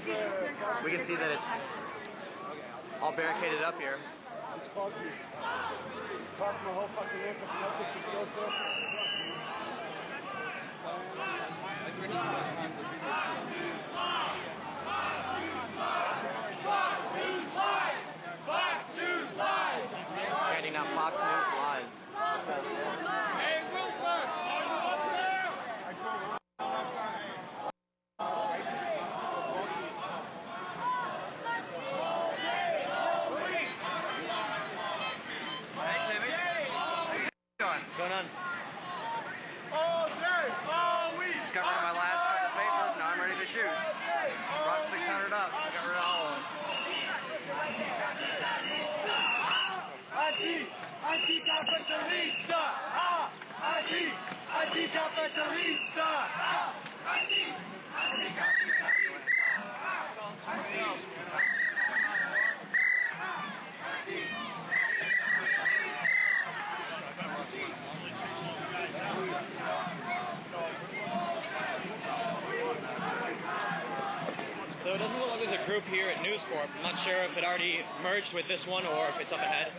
We can see that it's all barricaded up here. It's funky. Park my whole fucking life if nothing to go for. Fox News lies! Handing out Fox News lies. Hey, Goldberg! Are you up there? What's going on? All day, all week! Just got rid of my last couple papers, now I'm ready to shoot. Brought 600 up, so I got rid of all of them. Anticapitalista! Anticapitalista! So it doesn't look like there's a group here at News Corp. I'm not sure if it already merged with this one or if it's up ahead.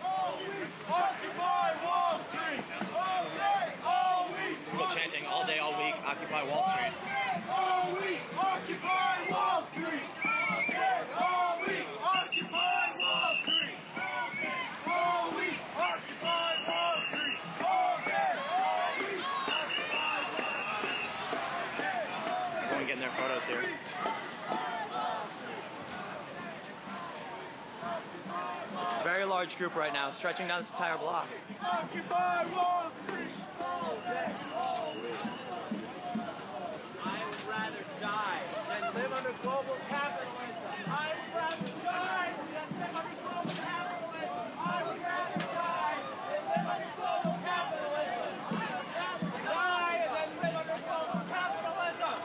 Occupy Wall Street! All day, all week! People chanting all day, all week, Occupy Wall Street. All week! Occupy Wall Street! All day, all week! Occupy Wall Street! All week! Occupy Wall Street! All day, all week! Occupy Wall Street! Everyone getting their photos here. Very large group right now, stretching down this entire block. Occupy Wall Street! All day, all week! I would rather die than live under global capitalism. I would rather die than live under global capitalism. I would rather die than live under global capitalism. I would rather die than live under global capitalism.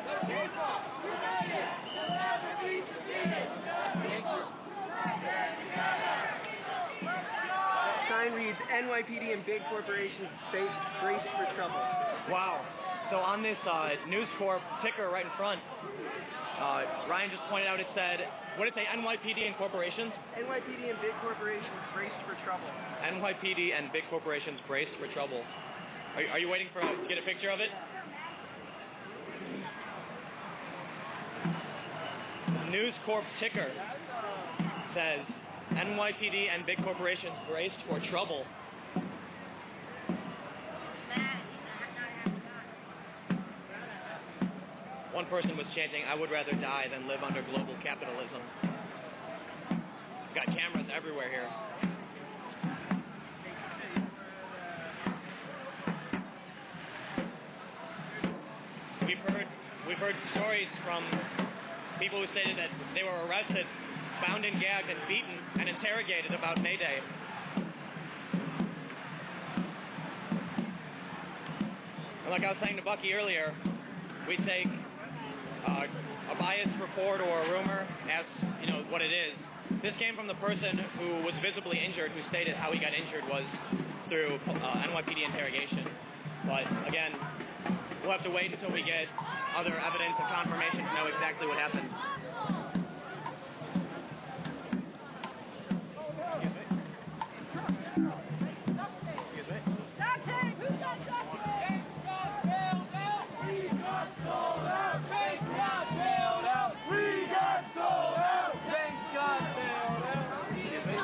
The people united will never be defeated. The people united together. Sign reads, NYPD and big corporations brace for trouble. Wow. So on this News Corp ticker right in front, Ryan just pointed out it said, what did it say, NYPD and corporations? NYPD and big corporations braced for trouble. NYPD and big corporations braced for trouble. Are you waiting to get a picture of it? News Corp ticker says, NYPD and big corporations braced for trouble. One person was chanting, I would rather die than live under global capitalism. We've got cameras everywhere here. We've heard stories from people who stated that they were arrested, bound and gagged and beaten and interrogated about May Day. And like I was saying to Bucky earlier, we take a biased report or a rumor as what it is. This came from the person who was visibly injured, who stated how he got injured was through NYPD interrogation. But again, we'll have to wait until we get other evidence and confirmation to know exactly what happened. Excuse me. Duct tape! Who's got duct tape? Banks got bailed out! We got sold out! Banks got bailed out! We got sold out! Banks got bailed out! Excuse me.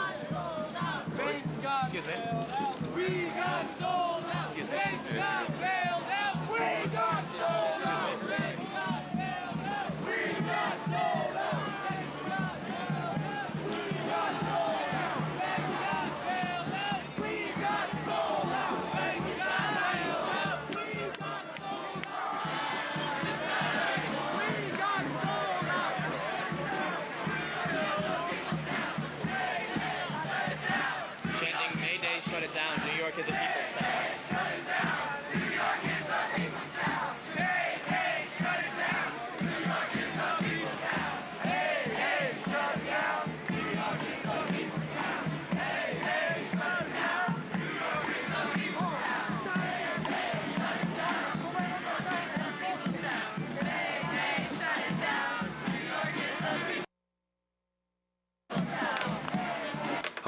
Banks got Excuse me. bailed out! We got sold out! Excuse me. Banks got bailed out! We got sold out! Banks got bailed out! We got sold out! Banks got bailed out! We got sold out! Banks got bailed out! We got sold out! Banks got bailed out! We got sold out! We got sold out! Chanting May Day, shut it down. New York is a people's town. Shut it down! New York is a people's town! Hey, hey, shut it down! New York is a people's town! Hey, hey, shut it down! New York is a people's town! Hey, hey, shut it down! New York is a people's town! Hey, hey, shut it down! New York is a people's town! Hey, hey, shut it down! New York is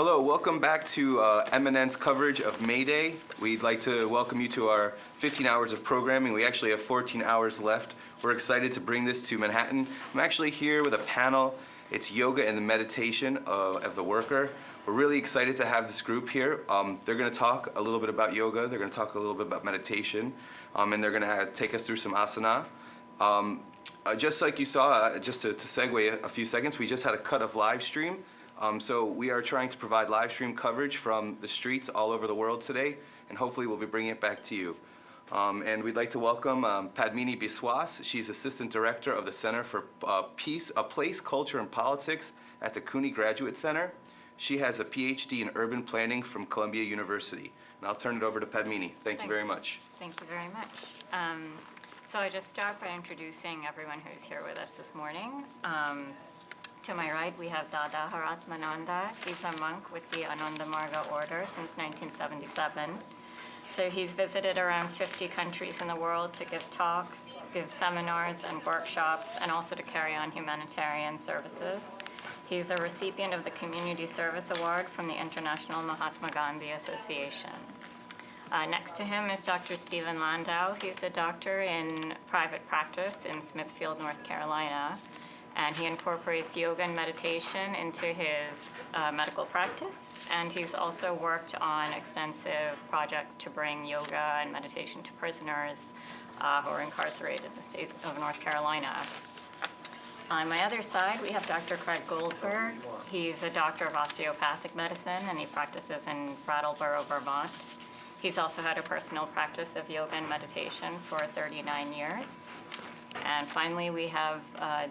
Hello, welcome back to MNN's coverage of May Day. We'd like to welcome you to our 15 hours of programming. We actually have 14 hours left. We're excited to bring this to Manhattan. I'm actually here with a panel. It's yoga and the meditation of the worker. We're really excited to have this group here. They're going to talk a little bit about yoga. They're going to talk a little bit about meditation. And they're going to take us through some asana. Just like you saw, just to segue a few seconds, we just had a cut of live stream. So we are trying to provide live stream coverage from the streets all over the world today, and hopefully we'll be bringing it back to you. And we'd like to welcome Padmini Biswas. She's Assistant Director of the Center for Peace, Place, Culture, and Politics at the CUNY Graduate Center. She has a PhD in Urban Planning from Columbia University. And I'll turn it over to Padmini. Thank you very much. Thank you very much. So I just start by introducing everyone who's here with us this morning. To my right, we have Dada Haratmananda. He's a monk with the Ananda Marga order since 1977. So he's visited around 50 countries in the world to give talks, give seminars and workshops, and also to carry on humanitarian services. He's a recipient of the Community Service Award from the International Mahatma Gandhi Association. Next to him is Dr. Stephen Landau. He's a doctor in private practice in Smithfield, North Carolina, and he incorporates yoga and meditation into his medical practice, and he's also worked on extensive projects to bring yoga and meditation to prisoners who are incarcerated in the state of North Carolina. On my other side, we have Dr. Craig Goldberg. He's a doctor of osteopathic medicine, and he practices in Brattleboro, Vermont. He's also had a personal practice of yoga and meditation for 39 years. And finally, we have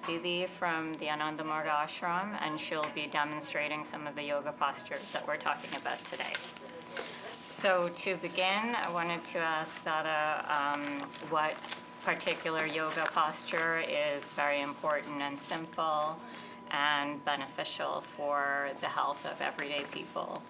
Didi from the Ananda Marga ashram, and she'll be demonstrating some of the yoga postures that we're talking about today. So to begin, I wanted to ask Dada what particular yoga posture is very important and simple and beneficial for the health of everyday people.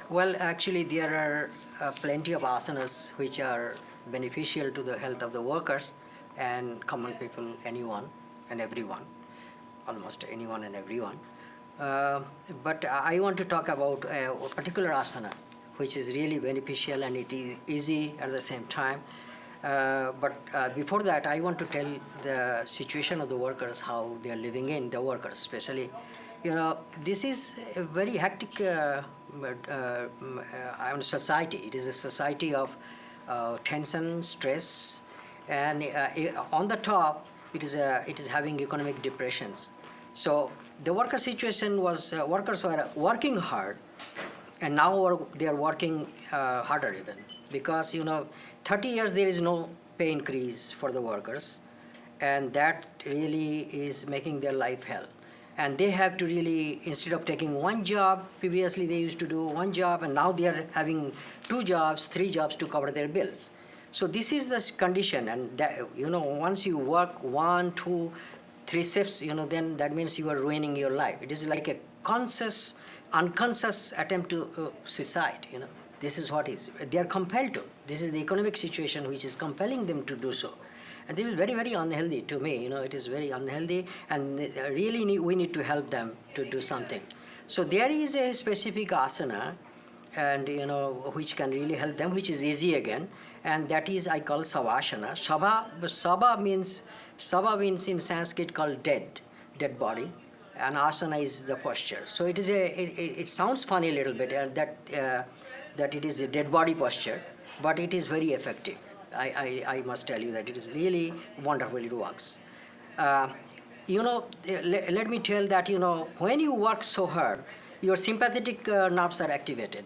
Well, actually, there are plenty of asanas which are beneficial to the health of the workers and common people, anyone and everyone, almost anyone and everyone. But I want to talk about a particular asana, which is really beneficial and it is easy at the same time. But before that, I want to tell the situation of the workers, how they are living in, the workers especially. You know, this is a very hectic society. It is a society of tension, stress, and on the top, it is having economic depressions. So the worker situation was workers were working hard, and now they are working harder even, because 30 years there is no pay increase for the workers, and that really is making their life hell. And they have to really, instead of taking one job, previously they used to do one job, and now they are having 2 jobs, 3 jobs to cover their bills. So this is the condition, and that, once you work 1, 2, 3 shifts, then that means you are ruining your life. It is like a conscious, unconscious attempt to suicide. This is what is. They are compelled to. This is the economic situation which is compelling them to do so. And this is very, very unhealthy to me. It is very unhealthy, and really we need to help them to do something. So there is a specific asana, and which can really help them, which is easy again, and that is I call savasana. Sava means in Sanskrit called dead body, and asana is the posture. So it is it sounds funny a little bit that it is a dead body posture, but it is very effective. I must tell you that it is really wonderful. It works. Let me tell that when you work so hard, your sympathetic nerves are activated,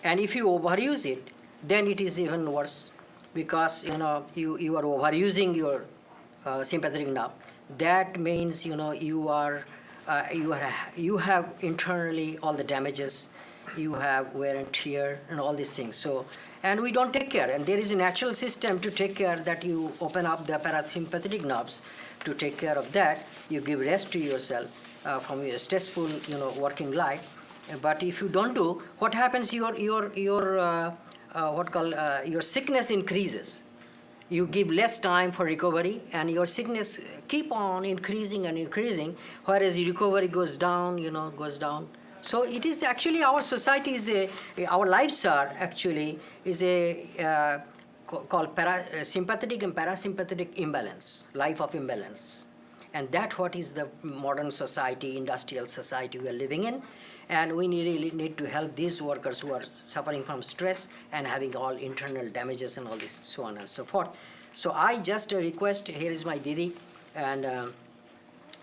and if you overuse it, then it is even worse, because you are overusing your sympathetic nerve. That means you have internally all the damages, you have wear and tear and all these things. So, and we don't take care, and there is a natural system to take care, that you open up the parasympathetic nerves to take care of that. You give rest to yourself from your stressful working life. But if you don't do, what happens? Your sickness increases. You give less time for recovery, and your sickness keep on increasing and increasing, whereas your recovery goes down, goes down So it is actually our society our lives are actually called sympathetic and parasympathetic imbalance, life of imbalance. And that what is the modern society, industrial society we are living in. And we really need to help these workers who are suffering from stress and having all internal damages and all this, so on and so forth. So I just request, here is my Didi, and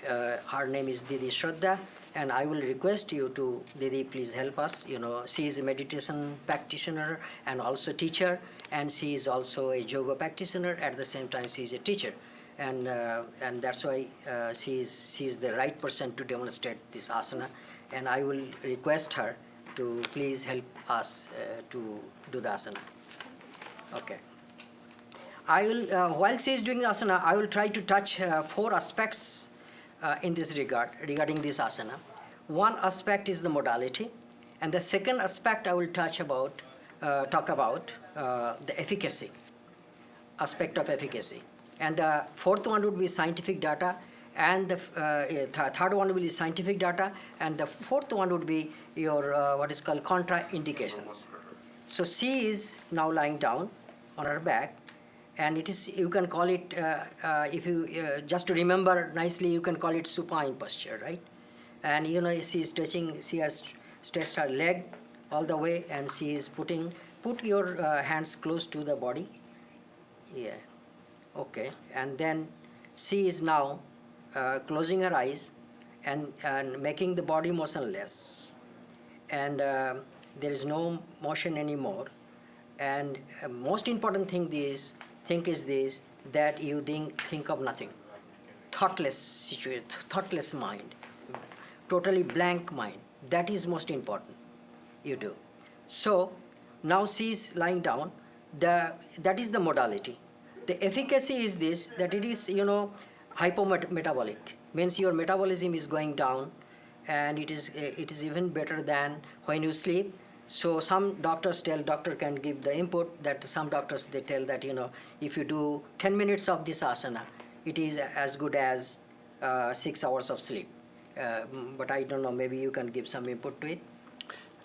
her name is Didi Shraddha, and I will request you to, Didi, please help us. She is a meditation practitioner and also teacher, and she is also a yoga practitioner. At the same time, she is a teacher. And that's why she is the right person to demonstrate this asana. And I will request her to please help us to do the asana. Okay. I will, while she is doing the asana, I will try to touch 4 aspects in this regard, regarding this asana. One aspect is the modality, and the second aspect I will talk about the efficacy, aspect of efficacy. And the fourth one would be scientific data, and the third one will be scientific data, and the fourth one would be your what is called contraindications. So she is now lying down on her back, and it is, you can call it, if you just to remember nicely, you can call it supine posture, right? And she is stretching, she has stretched her leg all the way, and she is put your hands close to the body. Yeah. Okay, and then she is now closing her eyes and making the body motionless, and there is no motion anymore. And most important thing is this, that you think of nothing, thoughtless situation, thoughtless mind, totally blank mind. That is most important. You do. So now she is lying down. That is the modality. The efficacy is this, that it is, hypometabolic, means your metabolism is going down, and it is even better than when you sleep. So some doctors doctor can give the input that some doctors, they tell that, if you do 10 minutes of this asana, it is as good as 6 hours of sleep. But I don't know, maybe you can give some input to it.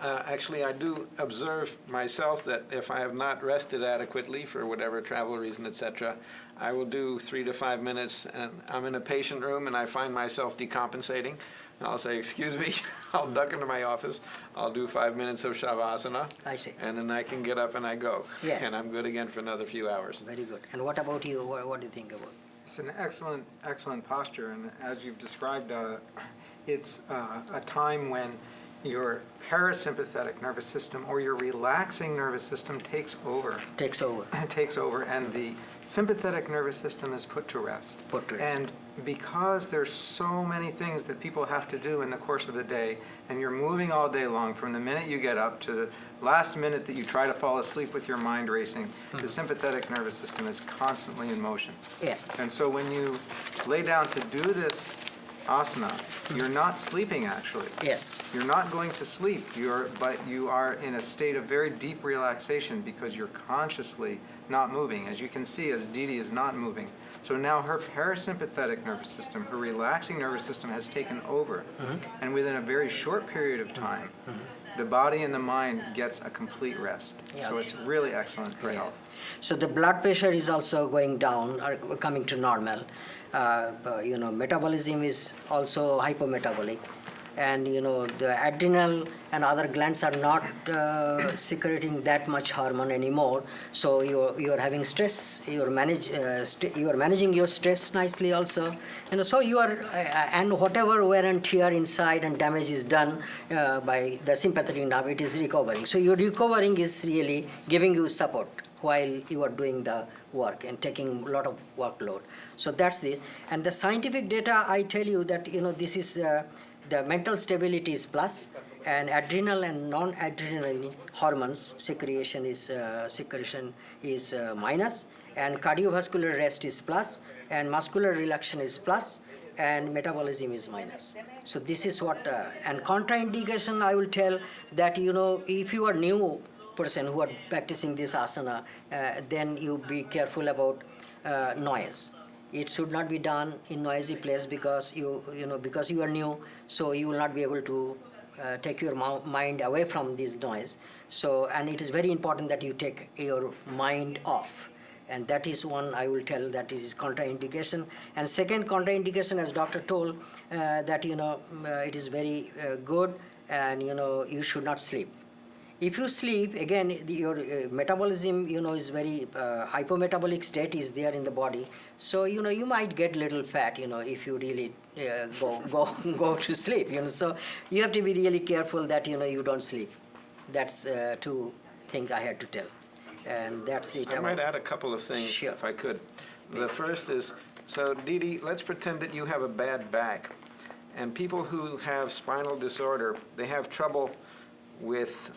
Actually, I do observe myself that if I have not rested adequately for whatever travel reason, etc., I will do 3 to 5 minutes, and I'm in a patient room and I find myself decompensating. And I'll say, excuse me, I'll duck into my office, I'll do 5 minutes of Shavasana. I see. And then I can get up and I go. Yeah. And I'm good again for another few hours. Very good. And what about you? What do you think about it? It's an excellent posture, and as you've described, it's a time when your parasympathetic nervous system or your relaxing nervous system takes over. Takes over, and the sympathetic nervous system is put to rest. And because there's so many things that people have to do in the course of the day, and you're moving all day long from the minute you get up to the last minute that you try to fall asleep with your mind racing, the sympathetic nervous system is constantly in motion. Yeah. And so when you lay down to do this asana, you're not sleeping actually. Yes. You're not going to sleep, but you are in a state of very deep relaxation because you're consciously not moving. As you can see, as Didi is not moving. So now her parasympathetic nervous system, her relaxing nervous system has taken over. And within a very short period of time, the body and the mind gets a complete rest. Yeah. So it's really excellent for health. So the blood pressure is also going down or coming to normal. Metabolism is also hypometabolic, and the adrenal and other glands are not secreting that much hormone anymore. So you are having stress. You are managing your stress nicely also. So you are and whatever wear and tear inside and damage is done by the sympathetic nerve, it is recovering. So your recovering is really giving you support while you are doing the work and taking a lot of workload. So that's this. And the scientific data, I tell you that this is the mental stability is plus, and adrenal and non-adrenal hormones secretion is minus, and cardiovascular rest is plus, and muscular relaxation is plus, and metabolism is minus. So this is what and contraindication, I will tell that if you are new person who are practicing this asana, then you be careful about noise. It should not be done in noisy place because because you are new, so you will not be able to take your mind away from this noise. So, and it is very important that you take your mind off. And that is one I will tell that is contraindication. And second contraindication, as doctor told, that it is very good, and you should not sleep. If you sleep, again, your metabolism, is very hypometabolic state is there in the body. So, you might get little fat, if you really go to sleep. So you have to be really careful that you don't sleep. That's two things I had to tell, and that's it. I might add a couple of things, Sure. if I could. The first is, so Didi, let's pretend that you have a bad back. And people who have spinal disorder, they have trouble with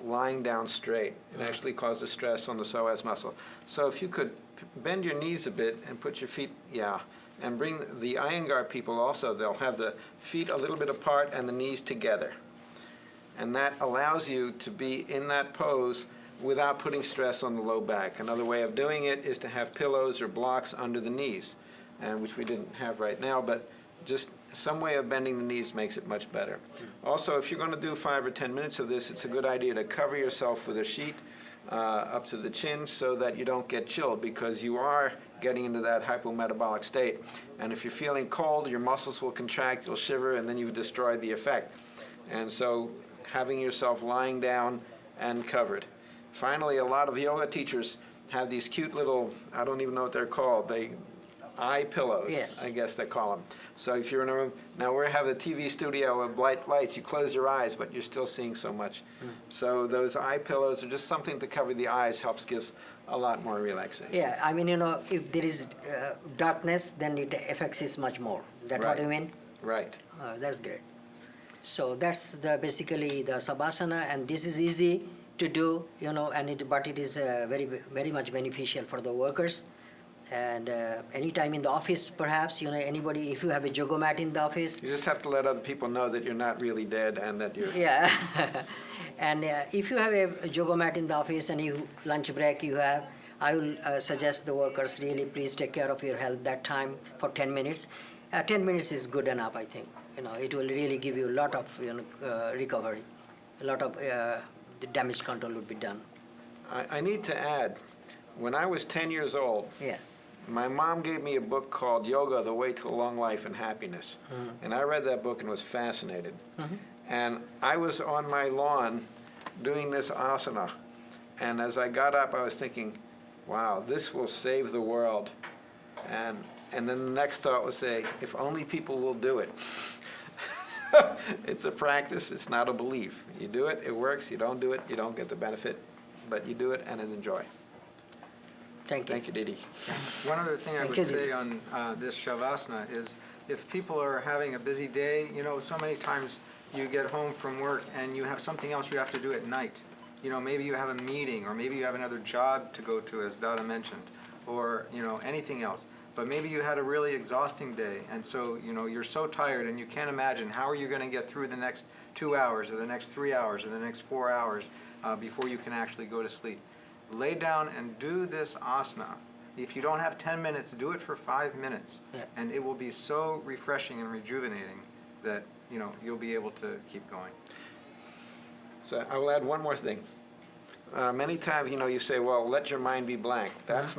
lying down straight. It actually causes stress on the psoas muscle. So if you could bend your knees a bit and put your feet, and bring the Iyengar people also, they'll have the feet a little bit apart and the knees together. And that allows you to be in that pose without putting stress on the low back. Another way of doing it is to have pillows or blocks under the knees, and which we didn't have right now, but just some way of bending the knees makes it much better. Also, if you're going to do 5 or 10 minutes of this, it's a good idea to cover yourself with a sheet up to the chin so that you don't get chilled, because you are getting into that hypometabolic state. And if you're feeling cold, your muscles will contract, you'll shiver, and then you've destroyed the effect. And so having yourself lying down and covered. Finally, a lot of yoga teachers have these cute little, I don't even know what they're called, eye pillows, Yes. I guess they call them. So if you're in a room, now we have a TV studio with bright lights, you close your eyes, but you're still seeing so much. So those eye pillows are just something to cover the eyes, gives a lot more relaxation. Yeah, I mean, if there is darkness, then it affects it much more. That what you mean? Right. That's great. So that's basically the Savasana, and this is easy to do, but it is very, very much beneficial for the workers. And anytime in the office, perhaps, anybody, if you have a yoga mat in the office. You just have to let other people know that you're not really dead and that you're... Yeah. And if you have a yoga mat in the office and you lunch break you have, I will suggest the workers really please take care of your health that time for 10 minutes. 10 minutes is good enough, I think. It will really give you a lot of recovery. A lot of the damage control would be done. I need to add, when I was 10 years old, Yeah. my mom gave me a book called Yoga, The Way to Long Life and Happiness. And I read that book and was fascinated. And I was on my lawn doing this asana. And as I got up, I was thinking, wow, this will save the world. And then the next thought was say, if only people will do it. It's a practice, it's not a belief. You do it, it works. You don't do it, you don't get the benefit. But you do it and enjoy. Thank you. Thank you, Didi. One other thing I Thank would you, say Didi. on this Shavasana is if people are having a busy day, so many times you get home from work and you have something else you have to do at night. Maybe you have a meeting, or maybe you have another job to go to, as Dada mentioned, or, anything else. But maybe you had a really exhausting day, and so, you're so tired and you can't imagine how are you going to get through the next 2 hours or the next 3 hours or the next 4 hours before you can actually go to sleep. Lay down and do this asana. If you don't have 10 minutes, do it for 5 minutes. Yeah. And it will be so refreshing and rejuvenating that, you'll be able to keep going. So I will add one more thing. Many times, you say, well, let your mind be blank. That's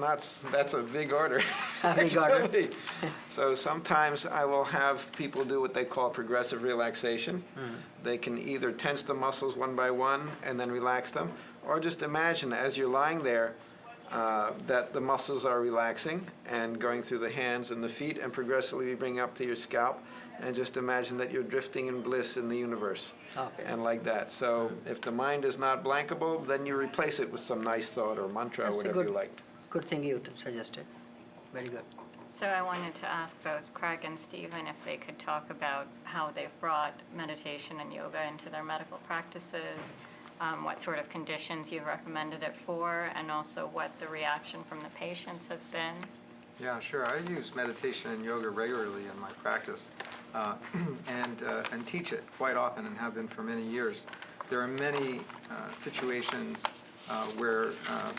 a big order. A big order. So sometimes I will have people do what they call progressive relaxation. They can either tense the muscles one by one and then relax them, or just imagine as you're lying there that the muscles are relaxing and going through the hands and the feet and progressively bring up to your scalp, and just imagine that you're drifting in bliss in the universe. Okay. And like that. So if the mind is not blankable, then you replace it with some nice thought or mantra, That's a whatever you like. good thing you suggested. Very good. So I wanted to ask both Craig and Stephen if they could talk about how they've brought meditation and yoga into their medical practices, what sort of conditions you've recommended it for, and also what the reaction from the patients has been. Yeah, sure. I use meditation and yoga regularly in my practice and teach it quite often and have been for many years. There are many situations where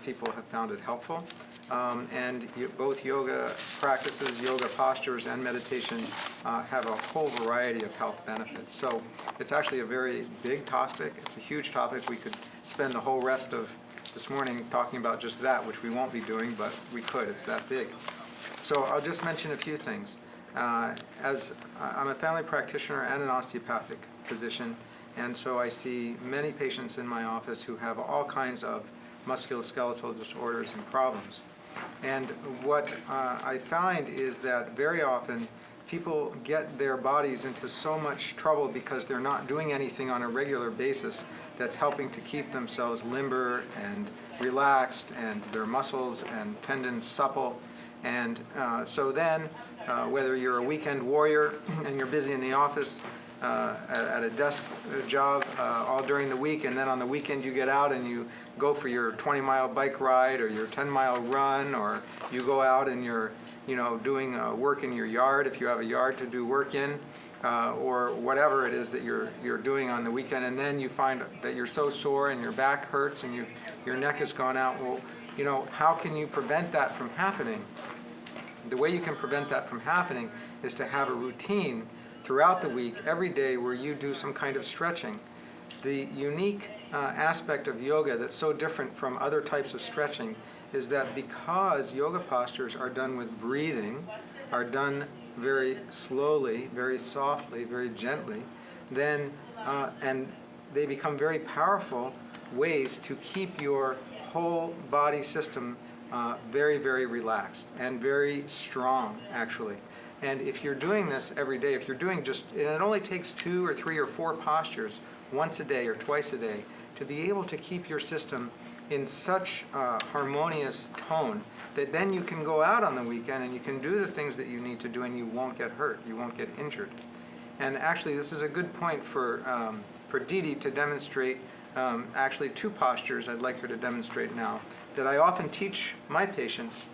people have found it helpful. And both yoga practices, yoga postures, and meditation have a whole variety of health benefits. So it's actually a very big topic. It's a huge topic. We could spend the whole rest of this morning talking about just that, which we won't be doing, but we could. It's that big. So I'll just mention a few things. As I'm a family practitioner and an osteopathic physician, and so I see many patients in my office who have all kinds of musculoskeletal disorders and problems. And what I find is that very often people get their bodies into so much trouble because they're not doing anything on a regular basis that's helping to keep themselves limber and relaxed and their muscles and tendons supple. And so then, whether you're a weekend warrior and you're busy in the office at a desk job all during the week, and then on the weekend you get out and you go for your 20-mile bike ride or your 10-mile run, or you go out and you're doing work in your yard if you have a yard to do work in, or whatever it is that you're doing on the weekend, and then you find that you're so sore and your back hurts and your neck has gone out. Well, how can you prevent that from happening? The way you can prevent that from happening is to have a routine throughout the week, every day, where you do some kind of stretching. The unique aspect of yoga that's so different from other types of stretching is that because yoga postures are done with breathing, are done very slowly, very softly, very gently, then and they become very powerful ways to keep your whole body system very, very relaxed and very strong, actually. And if you're doing this every day, if you're doing and it only takes 2 or 3 or 4 postures once a day or twice a day to be able to keep your system in such a harmonious tone that then you can go out on the weekend and you can do the things that you need to do and you won't get hurt, you won't get injured. And actually, this is a good point for Didi to demonstrate actually 2 postures I'd like her to demonstrate now that I often teach my patients,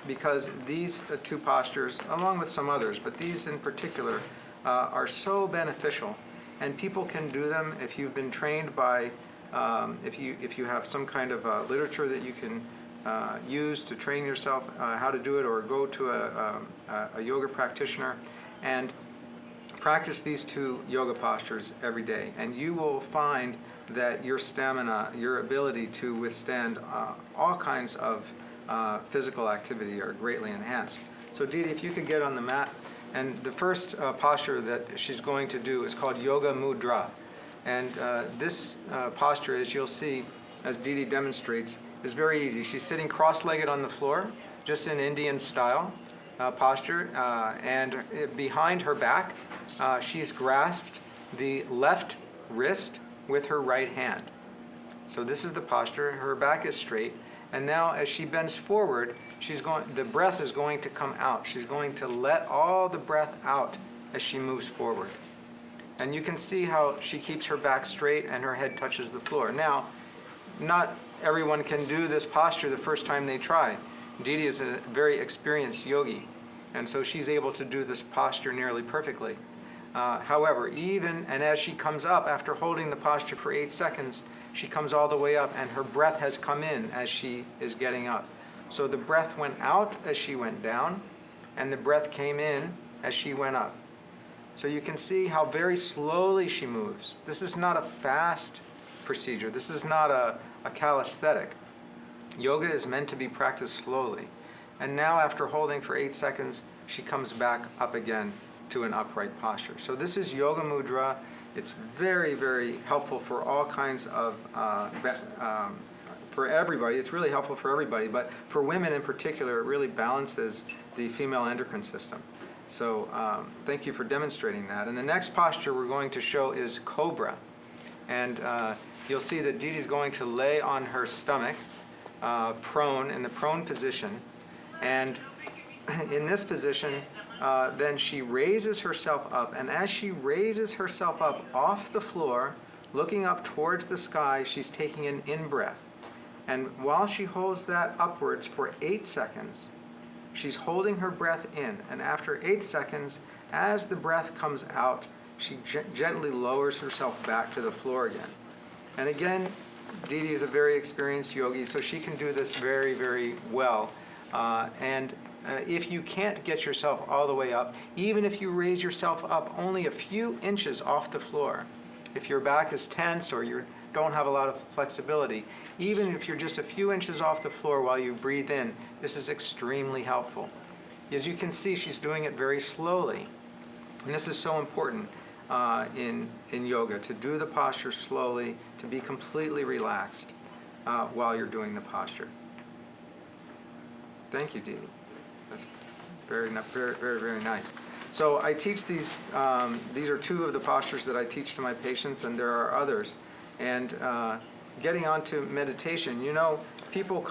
because these 2 postures, along with some others, but these in particular, are so beneficial. And people can do them if you've been trained by, if you have some kind of literature that you can use to train yourself how to do it, or go to a yoga practitioner and practice these 2 yoga postures every day. And you will find that your stamina, your ability to withstand all kinds of physical activity are greatly enhanced. So Didi, if you could get on the mat. And the first posture that she's going to do is called Yoga Mudra. And this posture, as you'll see, as Didi demonstrates, is very easy. She's sitting cross-legged on the floor, just in Indian style posture. And behind her back, she's grasped the left wrist with her right hand. So this is the posture. Her back is straight. And now as she bends forward, the breath is going to come out. She's going to let all the breath out as she moves forward. And you can see how she keeps her back straight and her head touches the floor. Now, not everyone can do this posture the first time they try. Didi is a very experienced yogi, and so she's able to do this posture nearly perfectly. However, and as she comes up after holding the posture for 8 seconds, she comes all the way up and her breath has come in as she is getting up. So the breath went out as she went down, and the breath came in as she went up. So you can see how very slowly she moves. This is not a fast procedure. This is not a calisthenic. Yoga is meant to be practiced slowly. And now after holding for 8 seconds, she comes back up again to an upright posture. So this is Yoga Mudra. It's very, very helpful for all kinds of, for everybody. It's really helpful for everybody, but for women in particular, it really balances the female endocrine system. So thank you for demonstrating that. And the next posture we're going to show is Cobra. And you'll see that Didi's going to lay on her stomach, prone, in the prone position. And in this position, then she raises herself up. And as she raises herself up off the floor, looking up towards the sky, she's taking an in-breath. And while she holds that upwards for 8 seconds, she's holding her breath in. And after 8 seconds, as the breath comes out, she gently lowers herself back to the floor again. And again, Didi is a very experienced yogi, so she can do this very, very well. And if you can't get yourself all the way up, even if you raise yourself up only a few inches off the floor, if your back is tense or you don't have a lot of flexibility, even if you're just a few inches off the floor while you breathe in, this is extremely helpful. As you can see, she's doing it very slowly. And this is so important in yoga, to do the posture slowly, to be completely relaxed while you're doing the posture. Thank you, Didi. That's very, very, very, very nice. So I teach these are two of the postures that I teach to my patients, and there are others. And getting on to meditation, people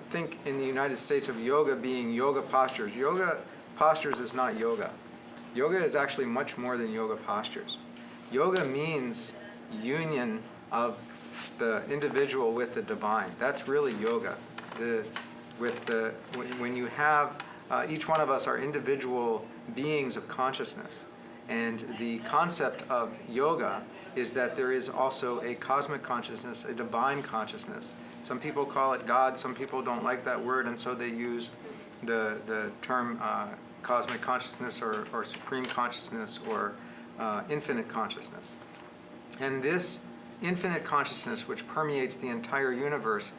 think in the United States of yoga being yoga postures. Yoga postures is not yoga. Yoga is actually much more than yoga postures. Yoga means union of the individual with the divine. That's really yoga. When you have, each one of us are individual beings of consciousness. And the concept of yoga is that there is also a cosmic consciousness, a divine consciousness. Some people call it God, some people don't like that word, and so they use the term cosmic consciousness or supreme consciousness or infinite consciousness. And this infinite consciousness, which permeates the entire universe,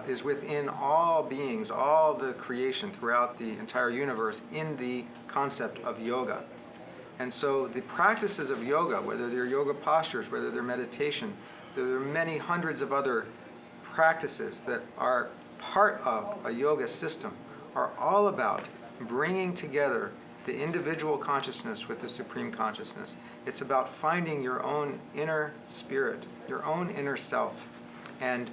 is within all beings, all the creation throughout the entire universe in the concept of yoga. And so the practices of yoga, whether they're yoga postures, whether they're meditation, there are many hundreds of other practices that are part of a yoga system, are all about bringing together the individual consciousness with the supreme consciousness. It's about finding your own inner spirit, your own inner self, and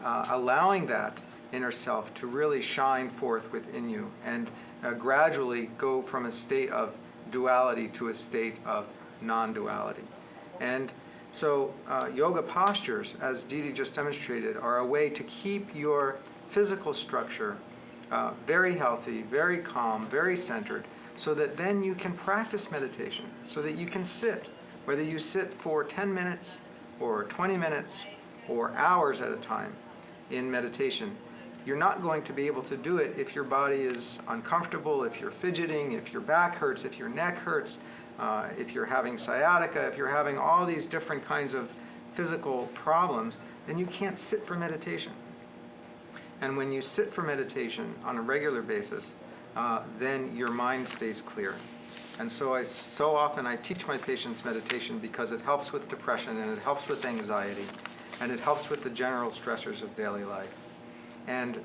allowing that inner self to really shine forth within you and gradually go from a state of duality to a state of non-duality. And so yoga postures, as Didi just demonstrated, are a way to keep your physical structure very healthy, very calm, very centered, so that then you can practice meditation, so that you can sit, whether you sit for 10 minutes or 20 minutes or hours at a time in meditation. You're not going to be able to do it if your body is uncomfortable, if you're fidgeting, if your back hurts, if your neck hurts, if you're having sciatica, if you're having all these different kinds of physical problems, then you can't sit for meditation. And when you sit for meditation on a regular basis, then your mind stays clear. And so often I teach my patients meditation because it helps with depression, and it helps with anxiety, and it helps with the general stressors of daily life. And,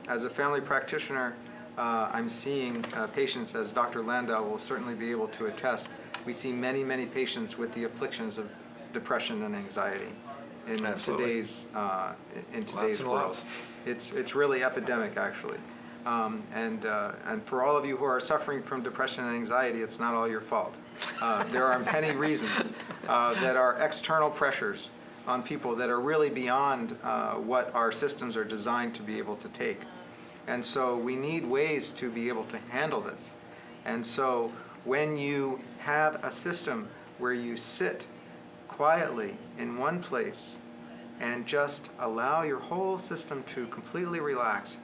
as a family practitioner, I'm seeing patients, as Dr. Landau will certainly be able to attest. We see many, many patients with the afflictions of depression and anxiety in today's world. It's really epidemic, actually. And for all of you who are suffering from depression and anxiety, it's not all your fault. There are many reasons that are external pressures on people that are really beyond what our systems are designed to be able to take. And so we need ways to be able to handle this. And so when you have a system where you sit quietly in one place and just allow your whole system to completely relax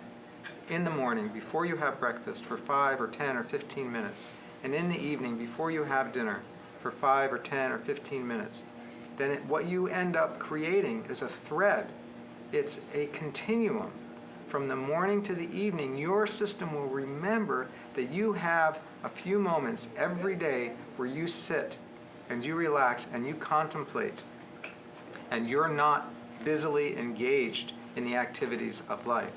in the morning before you have breakfast for 5 or 10 or 15 minutes, and in the evening before you have dinner for 5 or 10 or 15 minutes, then what you end up creating is a thread. It's a continuum. From the morning to the evening, your system will remember that you have a few moments every day where you sit and you relax and you contemplate, and you're not busily engaged in the activities of life.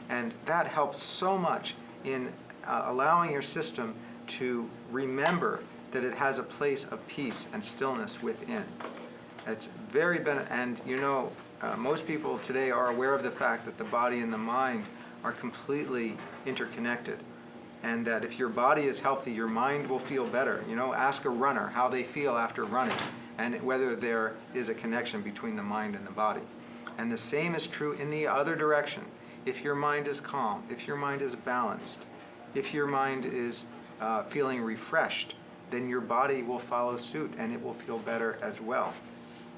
And that helps so much in allowing your system to remember that it has a place of peace and stillness within. It's very most people today are aware of the fact that the body and the mind are completely interconnected, and that if your body is healthy, your mind will feel better. Ask a runner how they feel after running, and whether there is a connection between the mind and the body. And the same is true in the other direction. If your mind is calm, if your mind is balanced, if your mind is feeling refreshed, then your body will follow suit and it will feel better as well.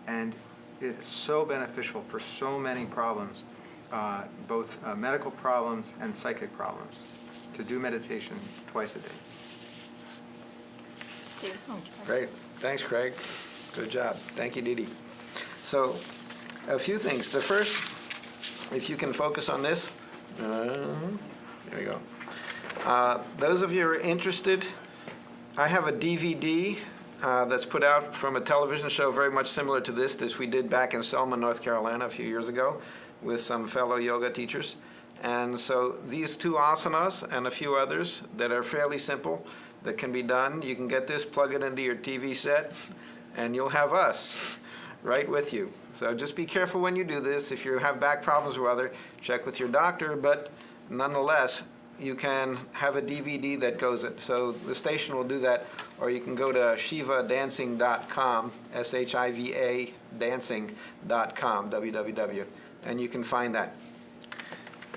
And it's so beneficial for so many problems both medical problems and psychic problems, to do meditation twice a day. Steve? Great. Thanks, Craig. Good job. Thank you, Didi. So, a few things. The first, if you can focus on this. There we go. Those of you who are interested, I have a DVD that's put out from a television show very much similar to this we did back in Selma, North Carolina a few years ago with some fellow yoga teachers. And so these two asanas and a few others that are fairly simple that can be done, you can get this, plug it into your TV set, and you'll have us right with you. So just be careful when you do this. If you have back problems or other, check with your doctor, but nonetheless, you can have a DVD that goes it. So the station will do that, or you can go to shivadancing.com, S-H-I-V-A dancing.com, www, and you can find that.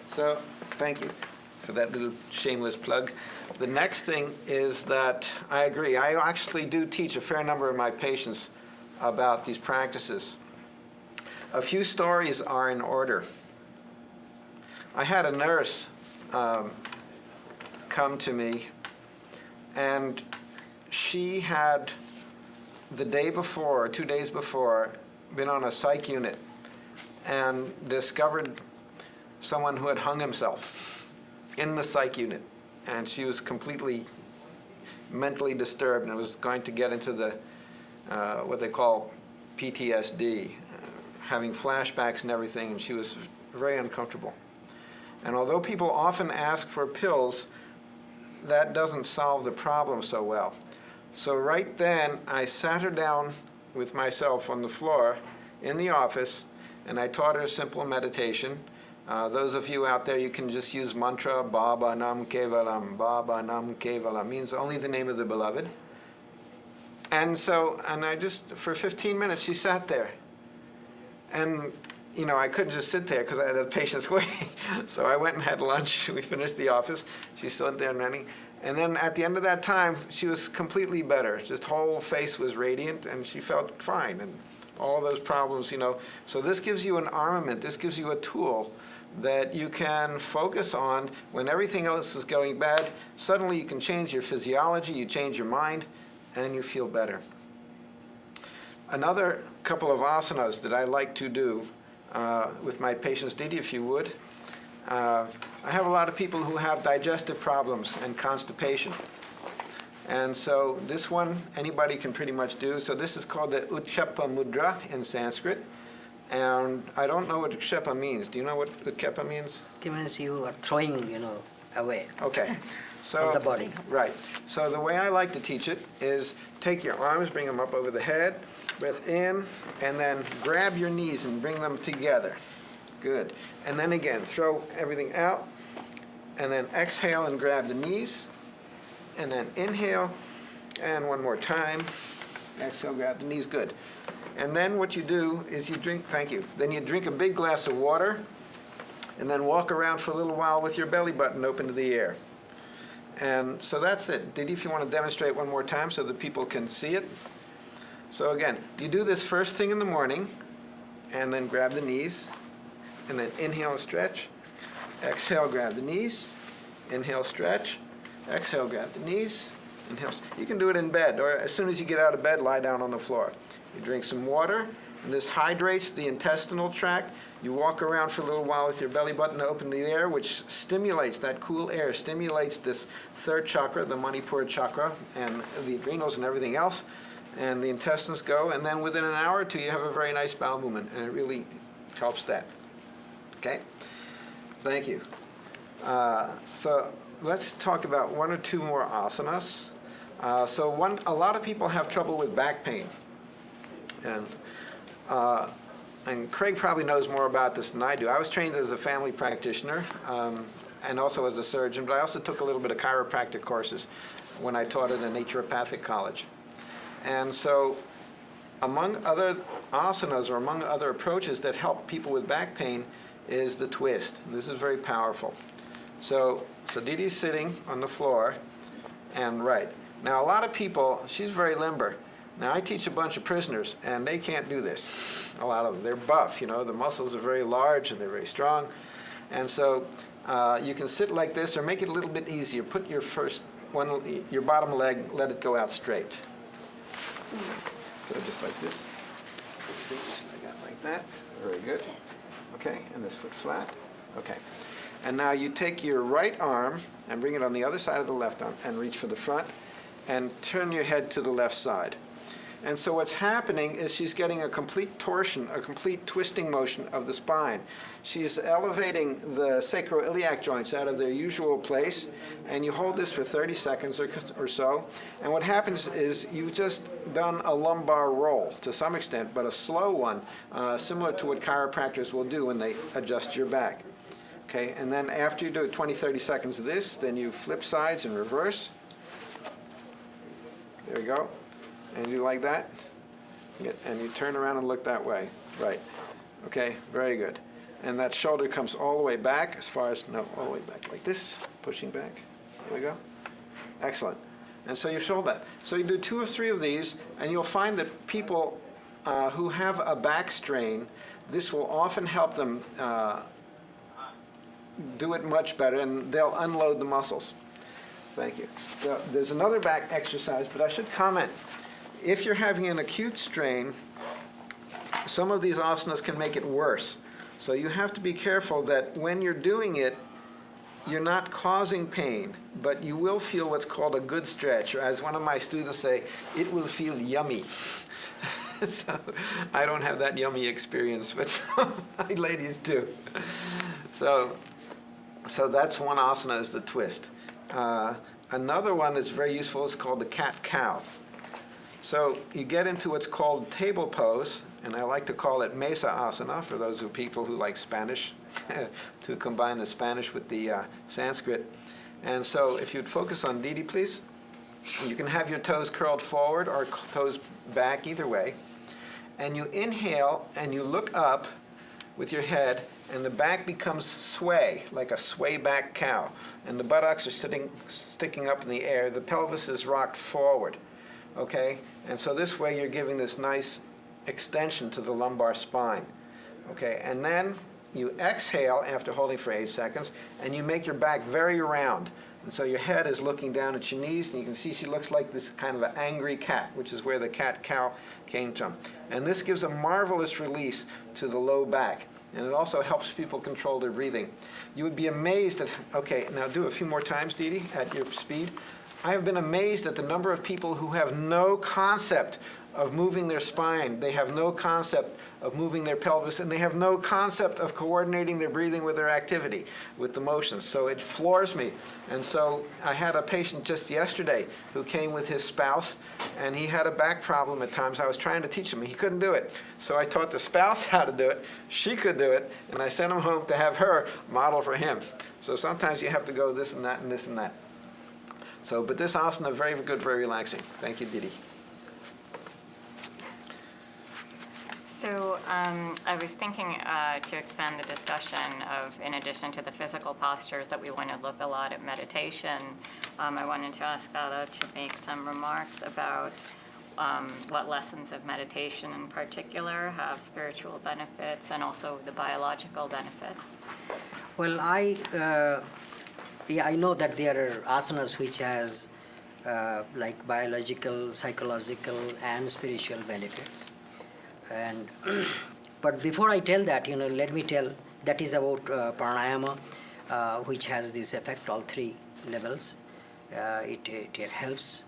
So thank you for that little shameless plug. The next thing is that I agree. I actually do teach a fair number of my patients about these practices. A few stories are in order. I had a nurse come to me, and she had the day before, 2 days before, been on a psych unit and discovered someone who had hung himself in the psych unit, and she was completely mentally disturbed and was going to get into the what they call PTSD, having flashbacks and everything, and she was very uncomfortable. And although people often ask for pills, that doesn't solve the problem so well. So right then, I sat her down with myself on the floor in the office, and I taught her a simple meditation. Those of you out there, you can just use mantra, Baba Nam Kevalam. Baba Nam Kevalam means only the name of the beloved. And so, and I just, for 15 minutes, she sat there. And, you know, I couldn't just sit there because I had the patients waiting. So I went and had lunch. We finished the office. She stood there running. And then at the end of that time, she was completely better. Just whole face was radiant, and she felt fine. And all those problems, you know. So this gives you an armament. This gives you a tool that you can focus on when everything else is going bad. Suddenly you can change your physiology, you change your mind, and you feel better. Another couple of asanas that I like to do with my patients, Didi, if you would. I have a lot of people who have digestive problems and constipation. And so this one, anybody can pretty much do. So this is called the Utchapa Mudra in Sanskrit. And I don't know what Utchapa means. Do you know what Utchapa means? It means you are throwing, away. Okay. So, From the body. Right. So the way I like to teach it is take your arms, bring them up over the head, breath in, and then grab your knees and bring them together. Good. And then again, throw everything out, and then exhale and grab the knees, and then inhale, and one more time. Exhale, grab the knees. Good. And then what you do is you drink, thank you, then you drink a big glass of water, and then walk around for a little while with your belly button open to the air. And so that's it. Didi, if you want to demonstrate one more time so that people can see it. So again, you do this first thing in the morning, and then grab the knees, and then inhale and stretch. Exhale, grab the knees. Inhale, stretch. Exhale, grab the knees. Inhale. You can do it in bed, or as soon as you get out of bed, lie down on the floor. You drink some water, and this hydrates the intestinal tract. You walk around for a little while with your belly button open to the air, which stimulates, that cool air stimulates this third chakra, the Manipura chakra, and the adrenals and everything else. And the intestines go, and then within an hour or two, you have a very nice bowel movement, and it really helps that. Okay? Thank you. So let's talk about one or two more asanas. A lot of people have trouble with back pain. And Craig probably knows more about this than I do. I was trained as a family practitioner and also as a surgeon, but I also took a little bit of chiropractic courses when I taught at a naturopathic college. And so among other asanas or among other approaches that help people with back pain is the twist. This is very powerful. So Didi's sitting on the floor, and right. Now a lot of people, she's very limber, Now, I teach a bunch of prisoners, and they can't do this. A lot of them. They're buff, the muscles are very large and they're very strong. And so you can sit like this or make it a little bit easier. Put your your bottom leg, let it go out straight. So just like this. This leg out like that. Very good. Okay, and this foot flat. Okay. And now you take your right arm and bring it on the other side of the left arm and reach for the front and turn your head to the left side. And so what's happening is she's getting a complete torsion, a complete twisting motion of the spine. She's elevating the sacroiliac joints out of their usual place, and you hold this for 30 seconds or so. And what happens is you've just done a lumbar roll to some extent, but a slow one, similar to what chiropractors will do when they adjust your back. Okay, and then after you do 20, 30 seconds of this, then you flip sides and reverse. There you go. And you like that? And you turn around and look that way. Right. Okay, very good. And that shoulder comes all the way back as far as, no, all the way back like this, pushing back. There we go. Excellent. And so you show that. So you do 2 or 3 of these, and you'll find that people who have a back strain, this will often help them do it much better, and they'll unload the muscles. Thank you. So there's another back exercise, but I should comment. If you're having an acute strain, some of these asanas can make it worse. So you have to be careful that when you're doing it, you're not causing pain, but you will feel what's called a good stretch, or as one of my students say, it will feel yummy. So I don't have that yummy experience, but some of my ladies do. So that's one asana, is the twist. Another one that's very useful is called the cat-cow. So you get into what's called table pose, and I like to call it mesa asana for those people who like Spanish, to combine the Spanish with the Sanskrit. And so if you'd focus on Didi, please. You can have your toes curled forward or toes back, either way. And you inhale and you look up with your head, and the back becomes sway, like a sway back cow. And the buttocks are sticking up in the air. The pelvis is rocked forward. Okay? And so this way you're giving this nice extension to the lumbar spine. Okay? And then you exhale after holding for 8 seconds, and you make your back very round. And so your head is looking down at your knees, and you can see she looks like this kind of an angry cat, which is where the cat-cow came from. And this gives a marvelous release to the low back. And it also helps people control their breathing. You would be amazed at, okay, now do a few more times, Didi, at your speed. I have been amazed at the number of people who have no concept of moving their spine. They have no concept of moving their pelvis, and they have no concept of coordinating their breathing with their activity, with the motions. So it floors me. And so I had a patient just yesterday who came with his spouse, and he had a back problem at times. I was trying to teach him. He couldn't do it. So I taught the spouse how to do it. She could do it, and I sent him home to have her model for him. So sometimes you have to go this and that and this and that. So, but this asana, very good, very relaxing. Thank you, Didi. So I was thinking to expand the discussion of, in addition to the physical postures, that we want to look a lot at meditation. I wanted to ask Dada to make some remarks about what lessons of meditation in particular have spiritual benefits and also the biological benefits. Well, I know that there are asanas which has like biological, psychological, and spiritual benefits. And but before I tell that, let me tell that is about pranayama, which has this effect, all 3 levels. It helps.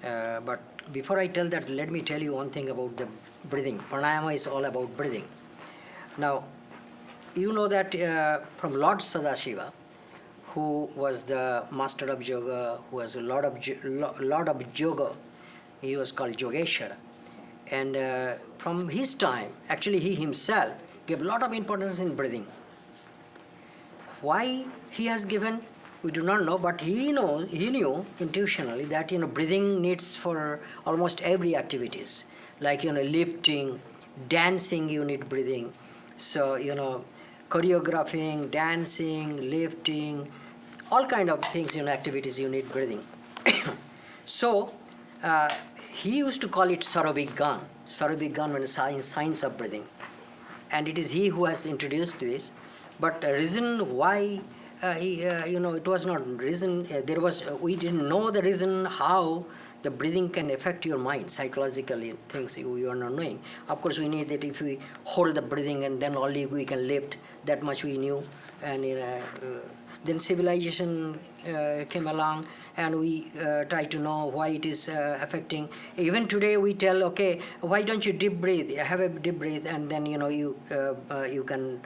But before I tell that, let me tell you one thing about the breathing. Pranayama is all about breathing. Now, you know that from Lord Sadashiva, who was the master of yoga, who was a Lord of yoga, he was called Yogeshwara. And from his time, actually he himself gave a lot of importance in breathing. Why he has given, we do not know, but he knew intuitionally that breathing needs for almost every activities. Like lifting, dancing, you need breathing. So choreographing, dancing, lifting, all kind of things, activities you need breathing. So he used to call it Sarabhigyan. Sarabhigyan means science of breathing. And it is he who has introduced this. But the reason why, it was not reason, we didn't know the reason how the breathing can affect your mind, psychologically, things you are not knowing. Of course, we knew that if we hold the breathing and then only we can lift, that much we knew. And then civilization came along, and we try to know why it is affecting. Even today we tell, okay, why don't you deep breathe? Have a deep breath, and then you can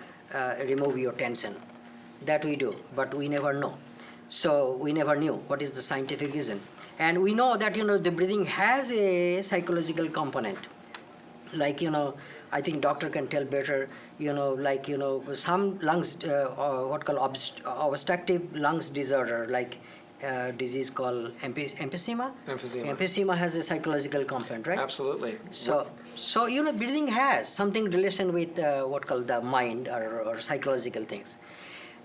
remove your tension. That we do, but we never know. So we never knew what is the scientific reason. And we know that the breathing has a psychological component. Like I think doctor can tell better. Some lungs, what called obstructive lungs disorder, like disease called emphysema. Emphysema has a psychological component, right? Absolutely. So breathing has something relation with what called the mind or psychological things.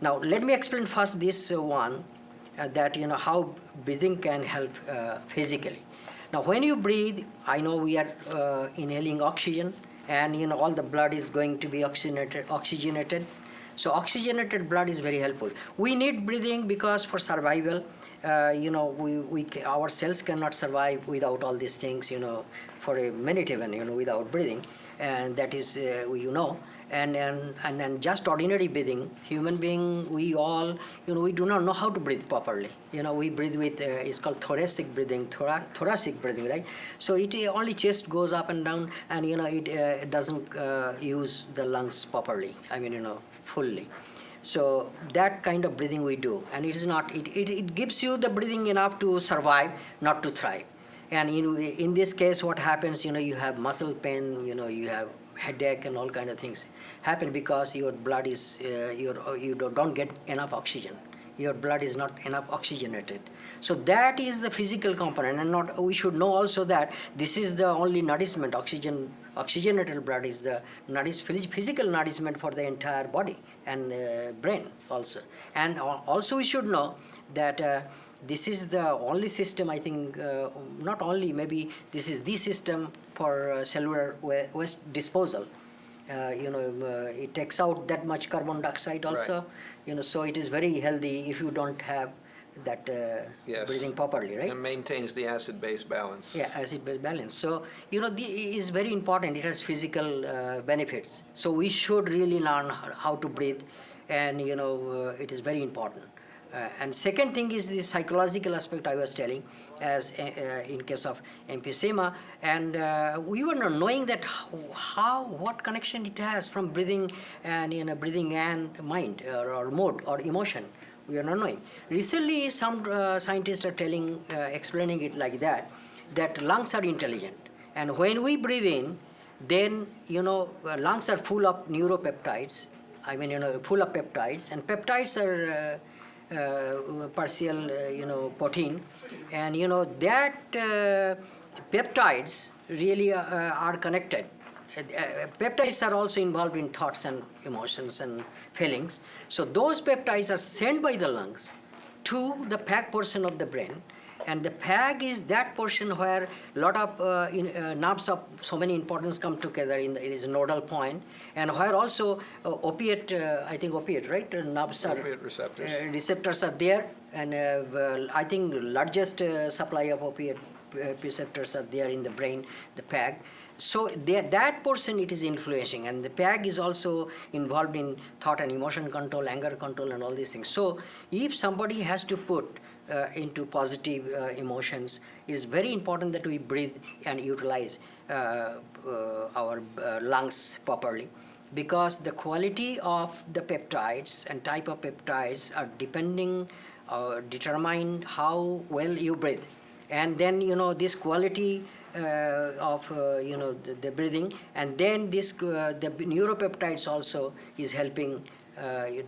Now let me explain first this one, that how breathing can help physically. Now when you breathe, I know we are inhaling oxygen, and all the blood is going to be oxygenated. So oxygenated blood is very helpful. We need breathing because for survival, our cells cannot survive without all these things, for a minute even, without breathing, and that is and just ordinary breathing, human being, we all, we do not know how to breathe properly. We breathe with, it's called thoracic breathing, thoracic breathing, right? So it only chest goes up and down, and it doesn't use the lungs properly. Fully. So that kind of breathing we do, and it is not. It gives you the breathing enough to survive, not to thrive. And in this case, what happens? You have muscle pain. You have headache and all kind of things happen because your blood is you don't get enough oxygen. Your blood is not enough oxygenated. So that is the physical component, and we should know also that this is the only nourishment. Oxygenated blood is the physical nourishment for the entire body and brain also. And also we should know that this is the only system, I think, not only, maybe this is the system for cellular waste disposal. It takes out that much carbon dioxide also. Right. So it is very healthy if you don't have that breathing properly, right? And maintains the acid-base balance. Yeah, acid-base balance. So, it is very important. It has physical benefits. So we should really learn how to breathe, and, it is very important. And second thing is the psychological aspect I was telling, as in case of emphysema, and we were not knowing that what connection it has from breathing and breathing and mind or mood or emotion. We are not knowing. Recently, some scientists are explaining it like that lungs are intelligent, and when we breathe in, then lungs are full of neuropeptides. Full of peptides, and peptides are partial, protein, and that peptides really are connected. Peptides are also involved in thoughts and emotions and feelings. So those peptides are sent by the lungs to the PAG portion of the brain, and the PAG is that portion where a lot of nerves of so many importance come together. It is a nodal point, and where also opiate, right? Nerves are opiate receptors. Receptors are there, and I think the largest supply of opiate receptors are there in the brain, the PAG. So that portion it is influencing, and the PAG is also involved in thought and emotion control, anger control, and all these things. So if somebody has to put into positive emotions, it is very important that we breathe and utilize our lungs properly, because the quality of the peptides and type of peptides are determine how well you breathe. And then this quality of the breathing, and then this the neuropeptides also is helping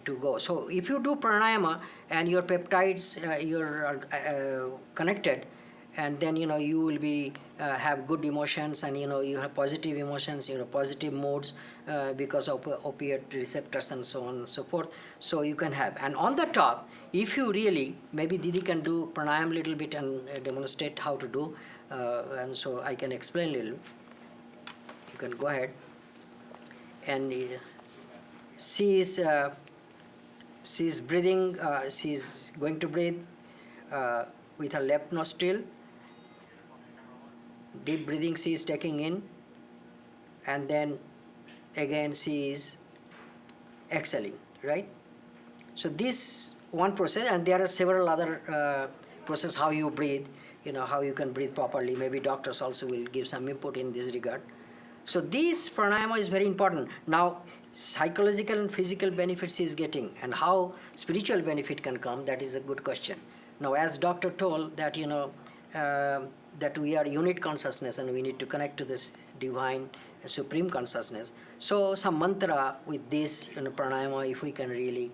to go. So if you do pranayama and your peptides are connected, and then you will be have good emotions, and you have positive emotions, positive moods because of opiate receptors and so on and so forth. So you can have, and on the top, if you really, maybe Didi can do pranayama a little bit and demonstrate how to do. and so I can explain a little. You can go ahead. And she's breathing. She's going to breathe with her left nostril. Deep breathing she is taking in, and then again she is exhaling, right? So this one process, and there are several other processes how you breathe, how you can breathe properly. Maybe doctors also will give some input in this regard. So this pranayama is very important. Now, psychological and physical benefits he is getting, and how spiritual benefit can come, that is a good question. Now, as doctor told that, that we are unit consciousness and we need to connect to this divine supreme consciousness. So some mantra with this pranayama, if we can really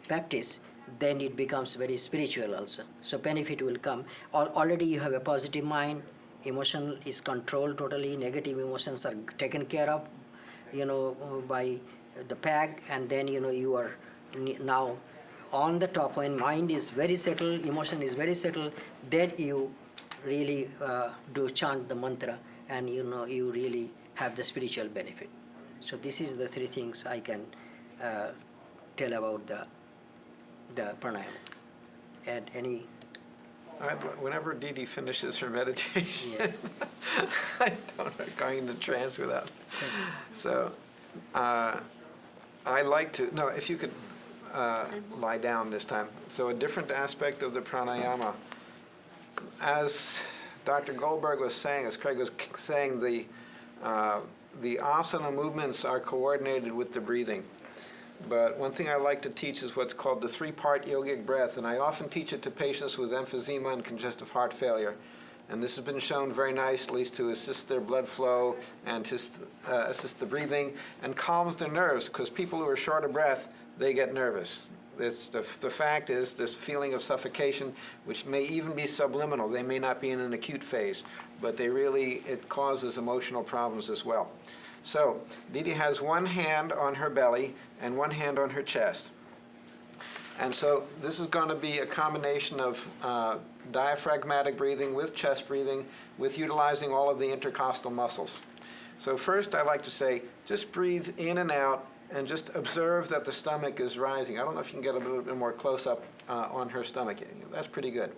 practice, then it becomes very spiritual also. So benefit will come. Already you have a positive mind, emotion is controlled totally, negative emotions are taken care of, by the PAG, and then you are now on the top. When mind is very settled, emotion is very settled, then you really do chant the mantra, and you really have the spiritual benefit. So this is the three things I can tell about the pranayama. And any... Whenever Didi finishes her meditation, Yeah. I don't go into trance without. So I like to, no, if you could lie down this time. So a different aspect of the pranayama. As Dr. Goldberg was saying, as Craig was saying, the asana movements are coordinated with the breathing. But one thing I like to teach is what's called the three-part yogic breath, and I often teach it to patients with emphysema and congestive heart failure. And this has been shown very nicely to assist their blood flow and to assist the breathing and calms their nerves, because people who are short of breath, they get nervous. The fact is this feeling of suffocation, which may even be subliminal. They may not be in an acute phase, but it causes emotional problems as well. So Didi has one hand on her belly and one hand on her chest. And so this is going to be a combination of diaphragmatic breathing with chest breathing, with utilizing all of the intercostal muscles. So first I like to say, just breathe in and out and just observe that the stomach is rising. I don't know if you can get a little bit more close-up on her stomach. That's pretty good.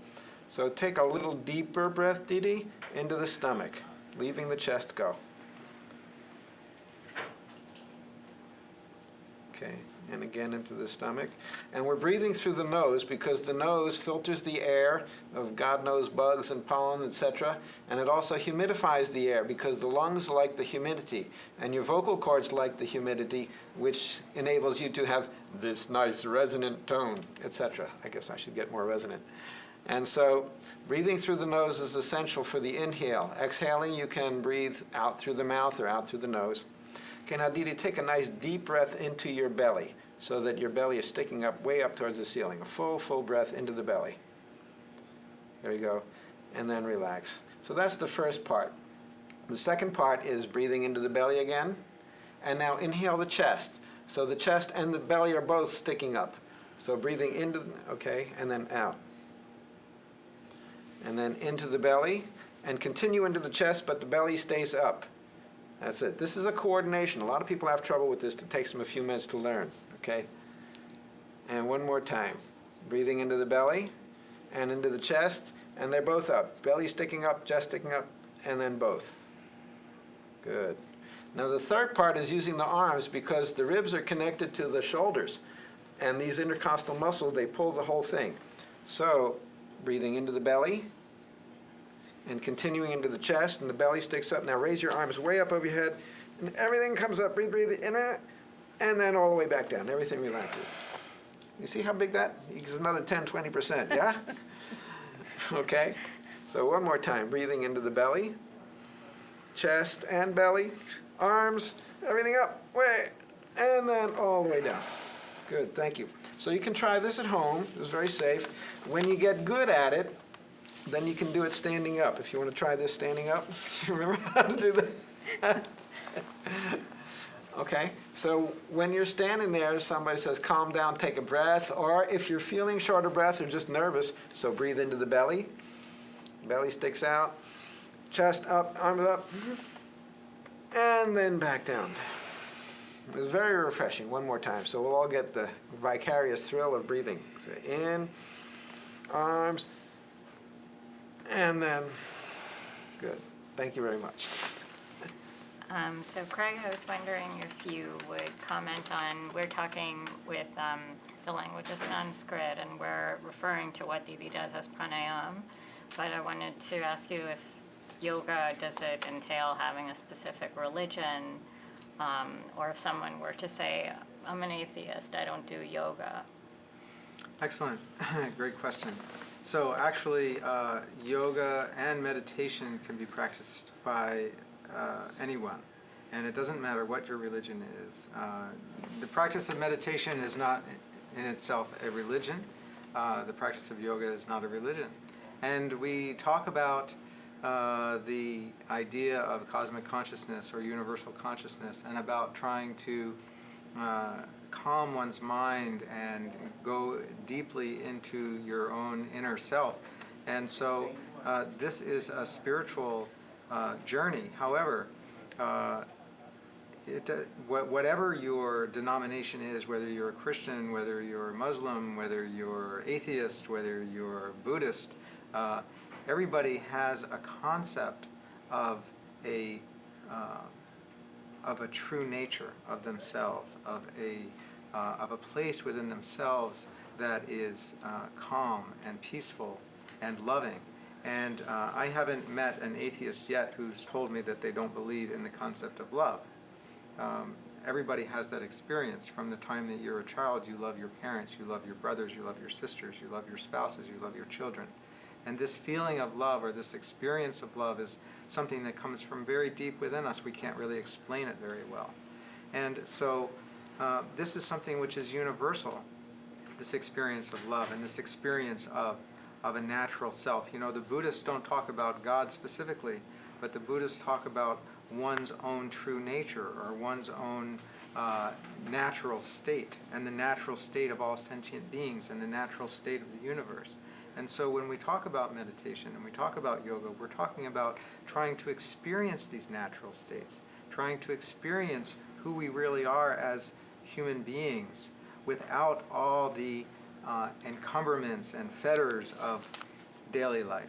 So take a little deeper breath, Didi, into the stomach, leaving the chest go. Okay, and again into the stomach. And we're breathing through the nose because the nose filters the air of God knows bugs and pollen, etc. And it also humidifies the air because the lungs like the humidity and your vocal cords like the humidity, which enables you to have this nice resonant tone, etc. I guess I should get more resonant. And so breathing through the nose is essential for the inhale. Exhaling, you can breathe out through the mouth or out through the nose. Okay, now Didi, take a nice deep breath into your belly so that your belly is sticking up way up towards the ceiling. A full breath into the belly. There you go. And then relax. So that's the first part. The second part is breathing into the belly again. And now inhale the chest. So the chest and the belly are both sticking up. So breathing into, okay, and then out. And then into the belly. And continue into the chest, but the belly stays up. That's it. This is a coordination. A lot of people have trouble with this. It takes them a few minutes to learn. Okay? And one more time. Breathing into the belly and into the chest, and they're both up. Belly sticking up, chest sticking up, and then both. Good. Now the third part is using the arms because the ribs are connected to the shoulders. And these intercostal muscles, they pull the whole thing. So, breathing into the belly, and continuing into the chest, and the belly sticks up. Now raise your arms way up over your head, and everything comes up. Breathe, and then all the way back down. Everything relaxes. You see how big that? It's another 10, 20%, yeah? Okay. So one more time. Breathing into the belly, chest and belly, arms, everything up, way, and then all the way down. Good, thank you. So you can try this at home. It's very safe. When you get good at it, then you can do it standing up. If you want to try this standing up, you remember how to do that? Okay, so when you're standing there, somebody says, calm down, take a breath. Or if you're feeling short of breath or just nervous, so breathe into the belly. Belly sticks out. chest up, arms up, and then back down. It's very refreshing. One more time, so we'll all get the vicarious thrill of breathing. So in, arms, and then, good. Thank you very much. So Craig, I was wondering if you would comment on, we're talking with the language of Sanskrit, and we're referring to what Didi does as pranayam, but I wanted to ask you if yoga, does it entail having a specific religion, or if someone were to say, I'm an atheist, I don't do yoga? Excellent. Great question. So actually, yoga and meditation can be practiced by anyone, and it doesn't matter what your religion is. The practice of meditation is not in itself a religion. The practice of yoga is not a religion. And we talk about the idea of cosmic consciousness or universal consciousness, and about trying to calm one's mind and go deeply into your own inner self. And so this is a spiritual journey. However, whatever your denomination is, whether you're a Christian, whether you're a Muslim, whether you're atheist, whether you're Buddhist, everybody has a concept of a true nature of themselves, of a place within themselves that is calm and peaceful and loving. And I haven't met an atheist yet who's told me that they don't believe in the concept of love. Everybody has that experience. From the time that you're a child, you love your parents, you love your brothers, you love your sisters, you love your spouses, you love your children. And this feeling of love, or this experience of love, is something that comes from very deep within us. We can't really explain it very well. And so this is something which is universal, this experience of love and this experience of a natural self. You know, the Buddhists don't talk about God specifically, but the Buddhists talk about one's own true nature, or one's own natural state, and the natural state of all sentient beings, and the natural state of the universe. And so when we talk about meditation and we talk about yoga, we're talking about trying to experience these natural states, trying to experience who we really are as human beings without all the encumberments and fetters of daily life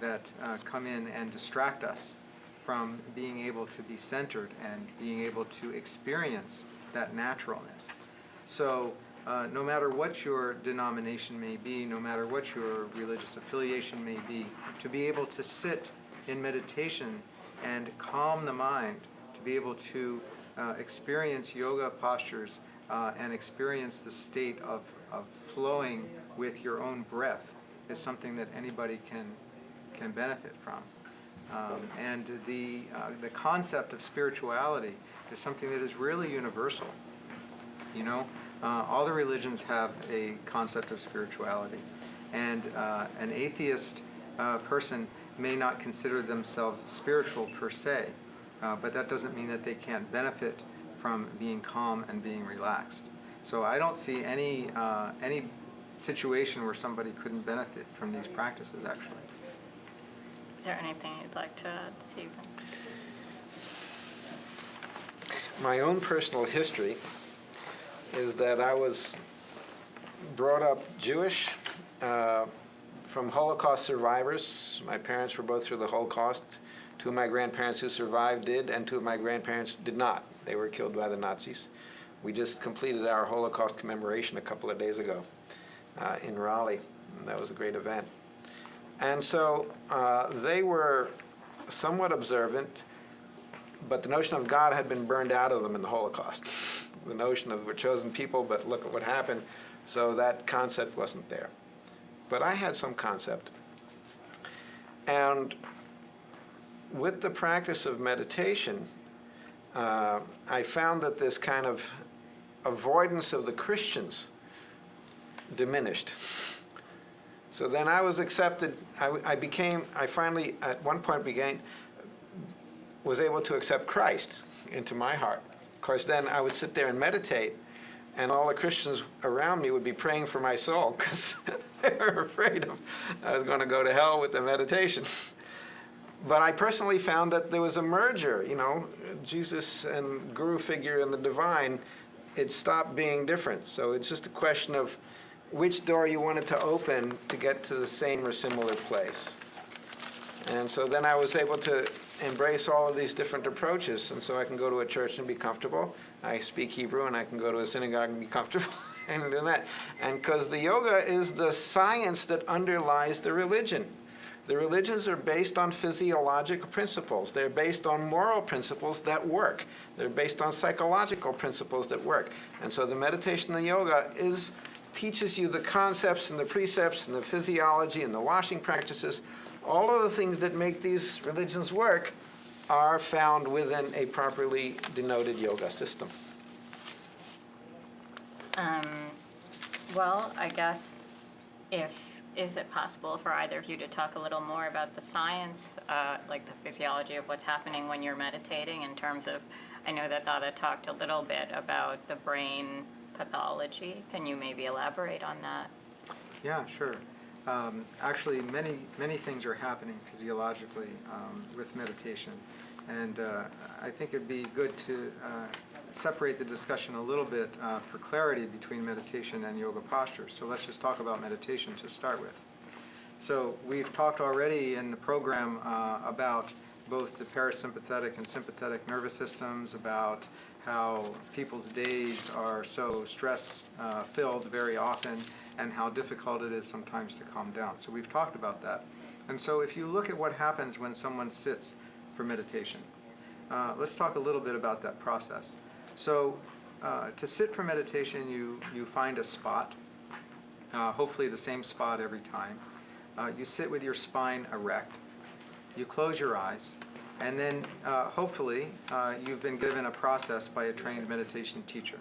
that come in and distract us from being able to be centered and being able to experience that naturalness. So no matter what your denomination may be, no matter what your religious affiliation may be, to be able to sit in meditation and calm the mind, to be able to experience yoga postures and experience the state of flowing with your own breath, is something that anybody can benefit from. And the concept of spirituality is something that is really universal. You know, all the religions have a concept of spirituality, and an atheist person may not consider themselves spiritual per se, but that doesn't mean that they can't benefit from being calm and being relaxed. So I don't see any situation where somebody couldn't benefit from these practices, actually. Is there anything you'd like to add, Stephen? My own personal history is that I was brought up Jewish, from Holocaust survivors. My parents were both through the Holocaust. Two of my grandparents who survived did, and two of my grandparents did not. They were killed by the Nazis. We just completed our Holocaust commemoration a couple of days ago in Raleigh, and that was a great event. And so they were somewhat observant, but the notion of God had been burned out of them in the Holocaust. The notion of we're chosen people, but look at what happened. So that concept wasn't there. But I had some concept. And with the practice of meditation, I found that this kind of avoidance of the Christians diminished. So then I was accepted. I finally, at one point, was able to accept Christ into my heart. Of course, then I would sit there and meditate, and all the Christians around me would be praying for my soul because they were afraid I was going to go to hell with the meditation. But I personally found that there was a merger, Jesus and guru figure and the divine, it stopped being different. So it's just a question of which door you wanted to open to get to the same or similar place. And so then I was able to embrace all of these different approaches. And so I can go to a church and be comfortable. I speak Hebrew and I can go to a synagogue and be comfortable and do that. And because the yoga is the science that underlies the religion. The religions are based on physiological principles. They're based on moral principles that work. They're based on psychological principles that work. And so the meditation and the yoga teaches you the concepts and the precepts and the physiology and the washing practices. All of the things that make these religions work are found within a properly denoted yoga system. Well, I guess is it possible for either of you to talk a little more about the science, like the physiology of what's happening when you're meditating in terms of, I know that Dada talked a little bit about the brain pathology. Can you maybe elaborate on that? Yeah, sure. Actually, many things are happening physiologically with meditation. And I think it'd be good to separate the discussion a little bit for clarity between meditation and yoga posture. So let's just talk about meditation to start with. So we've talked already in the program about both the parasympathetic and sympathetic nervous systems, about how people's days are so stress-filled very often, and how difficult it is sometimes to calm down. So we've talked about that. And so if you look at what happens when someone sits for meditation, let's talk a little bit about that process. So to sit for meditation, you find a spot, hopefully the same spot every time. You sit with your spine erect. You close your eyes. And then hopefully you've been given a process by a trained meditation teacher.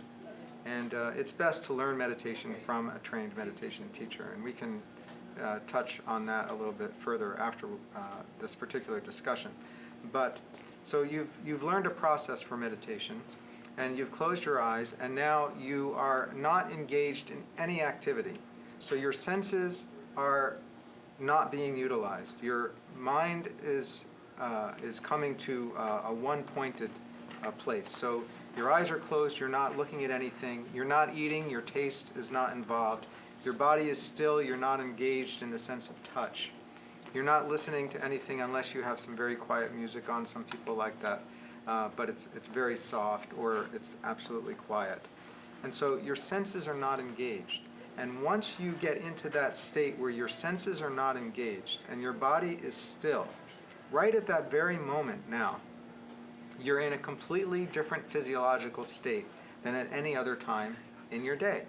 And it's best to learn meditation from a trained meditation teacher. And we can touch on that a little bit further after this particular discussion. But so you've learned a process for meditation, and you've closed your eyes, and now you are not engaged in any activity. So your senses are not being utilized. Your mind is coming to a one-pointed place. So your eyes are closed, you're not looking at anything, you're not eating, your taste is not involved, your body is still, you're not engaged in the sense of touch. You're not listening to anything unless you have some very quiet music on. Some people like that, but it's very soft or it's absolutely quiet. And so your senses are not engaged. And once you get into that state where your senses are not engaged and your body is still, right at that very moment now, you're in a completely different physiological state than at any other time in your day.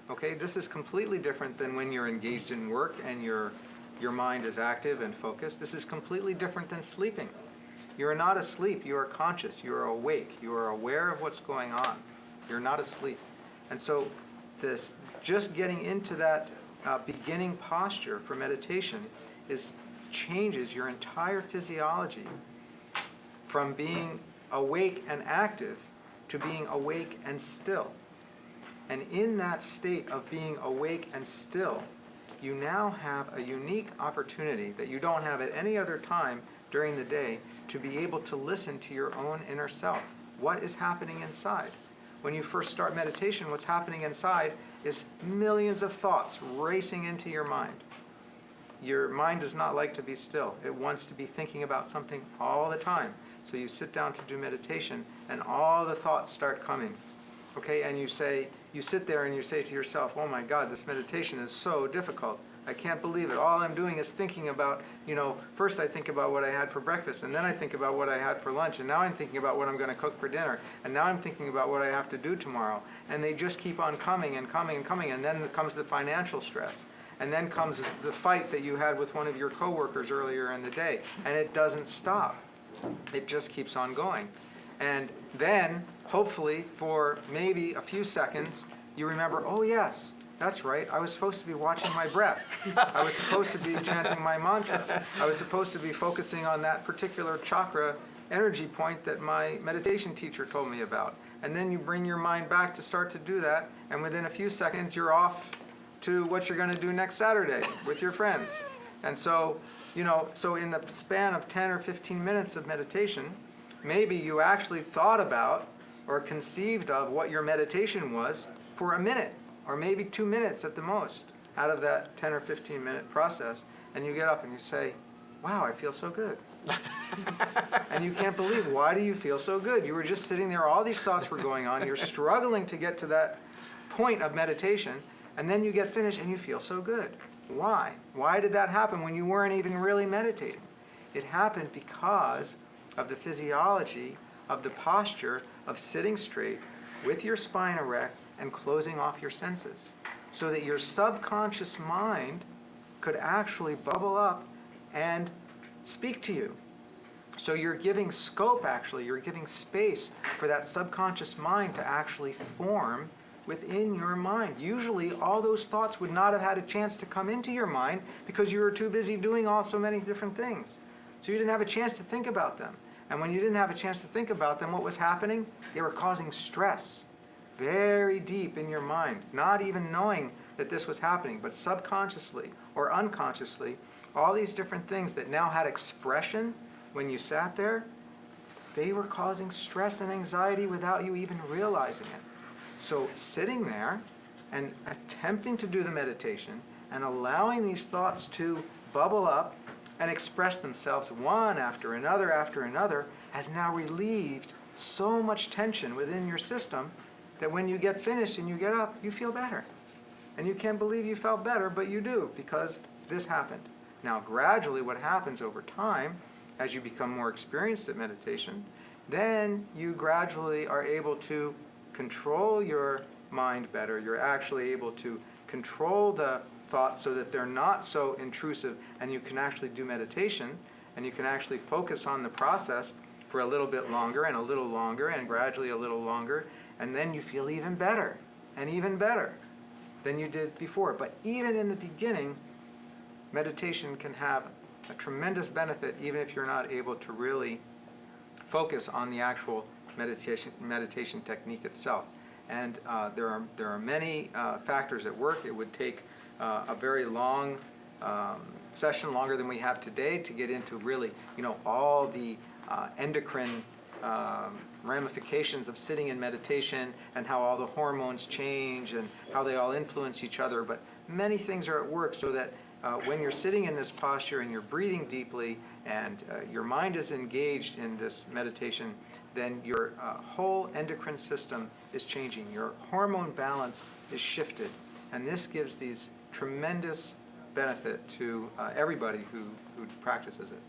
Okay, this is completely different than when you're engaged in work and your mind is active and focused. This is completely different than sleeping. You are not asleep, you are conscious, you are awake, you are aware of what's going on. You're not asleep. And so this just getting into that beginning posture for meditation changes your entire physiology from being awake and active to being awake and still. And in that state of being awake and still, you now have a unique opportunity that you don't have at any other time during the day to be able to listen to your own inner self. What is happening inside? When you first start meditation, what's happening inside is millions of thoughts racing into your mind. Your mind does not like to be still. It wants to be thinking about something all the time. So you sit down to do meditation and all the thoughts start coming. Okay, and you sit there and you say to yourself, oh my God, this meditation is so difficult. I can't believe it. All I'm doing is thinking about, first I think about what I had for breakfast, and then I think about what I had for lunch, and now I'm thinking about what I'm going to cook for dinner, and now I'm thinking about what I have to do tomorrow. And they just keep on coming and coming and coming, and then comes the financial stress. And then comes the fight that you had with one of your coworkers earlier in the day, and it doesn't stop. It just keeps on going. And then, hopefully, for maybe a few seconds, you remember, oh yes, that's right, I was supposed to be watching my breath. I was supposed to be chanting my mantra. I was supposed to be focusing on that particular chakra energy point that my meditation teacher told me about. And then you bring your mind back to start to do that, and within a few seconds, you're off to what you're going to do next Saturday with your friends. And so So in the span of 10 or 15 minutes of meditation, maybe you actually thought about or conceived of what your meditation was for a minute, or maybe 2 minutes at the most, out of that 10 or 15 minute process, and you get up and you say, wow, I feel so good. And you can't believe, why do you feel so good? You were just sitting there, all these thoughts were going on, you're struggling to get to that point of meditation, and then you get finished and you feel so good. Why? Why did that happen when you weren't even really meditating? It happened because of the physiology of the posture of sitting straight with your spine erect and closing off your senses, so that your subconscious mind could actually bubble up and speak to you. So you're giving scope, actually, you're giving space for that subconscious mind to actually form within your mind. Usually all those thoughts would not have had a chance to come into your mind because you were too busy doing so many different things. So you didn't have a chance to think about them. And when you didn't have a chance to think about them, what was happening? They were causing stress very deep in your mind, not even knowing that this was happening, but subconsciously or unconsciously, all these different things that now had expression when you sat there, they were causing stress and anxiety without you even realizing it. So sitting there and attempting to do the meditation and allowing these thoughts to bubble up and express themselves one after another has now relieved so much tension within your system that when you get finished and you get up, you feel better. And you can't believe you felt better, but you do, because this happened. Now, gradually what happens over time, as you become more experienced at meditation, then you gradually are able to control your mind better. You're actually able to control the thoughts so that they're not so intrusive, and you can actually do meditation, and you can actually focus on the process for a little bit longer and a little longer and gradually a little longer, and then you feel even better and even better than you did before. But even in the beginning, meditation can have a tremendous benefit even if you're not able to really focus on the actual meditation technique itself. And there are many factors at work. It would take a very long session, longer than we have today, to get into really, all the endocrine ramifications of sitting in meditation and how all the hormones change and how they all influence each other. But many things are at work so that when you're sitting in this posture and you're breathing deeply and your mind is engaged in this meditation, then your whole endocrine system is changing. Your hormone balance is shifted. And this gives these tremendous benefit to everybody who practices it.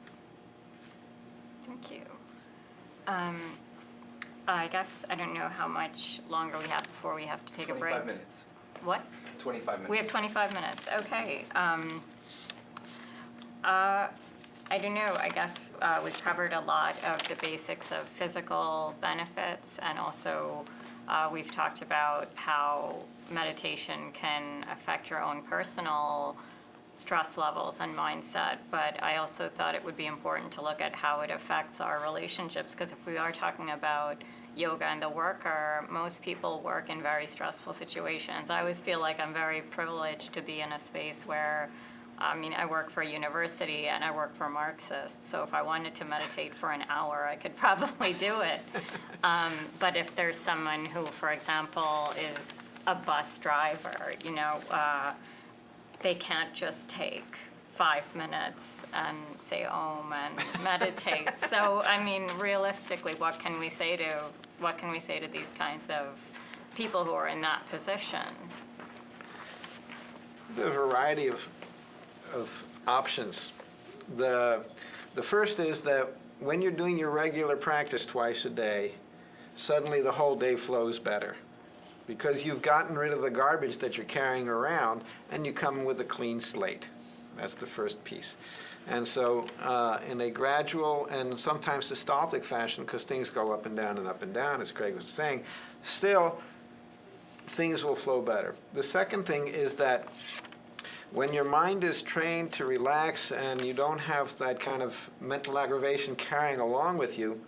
Thank you. I guess I don't know how much longer we have before we have to take a break. 25 minutes. What? 25 minutes. We have 25 minutes. Okay. I don't know. I guess we've covered a lot of the basics of physical benefits, and also we've talked about how meditation can affect your own personal stress levels and mindset, but I also thought it would be important to look at how it affects our relationships, because if we are talking about yoga and the worker, most people work in very stressful situations. I always feel like I'm very privileged to be in a space where, I work for a university and I work for Marxists, so if I wanted to meditate for an hour, I could probably do it. But if there's someone who, for example, is a bus driver, they can't just take 5 minutes and say Om and meditate. So, realistically, what can we say to these kinds of people who are in that position? There's a variety of options. The first is that when you're doing your regular practice twice a day, suddenly the whole day flows better, because you've gotten rid of the garbage that you're carrying around and you come with a clean slate. That's the first piece. And so in a gradual and sometimes systolic fashion, because things go up and down, as Craig was saying, still things will flow better. The second thing is that when your mind is trained to relax and you don't have that kind of mental aggravation carrying along with you,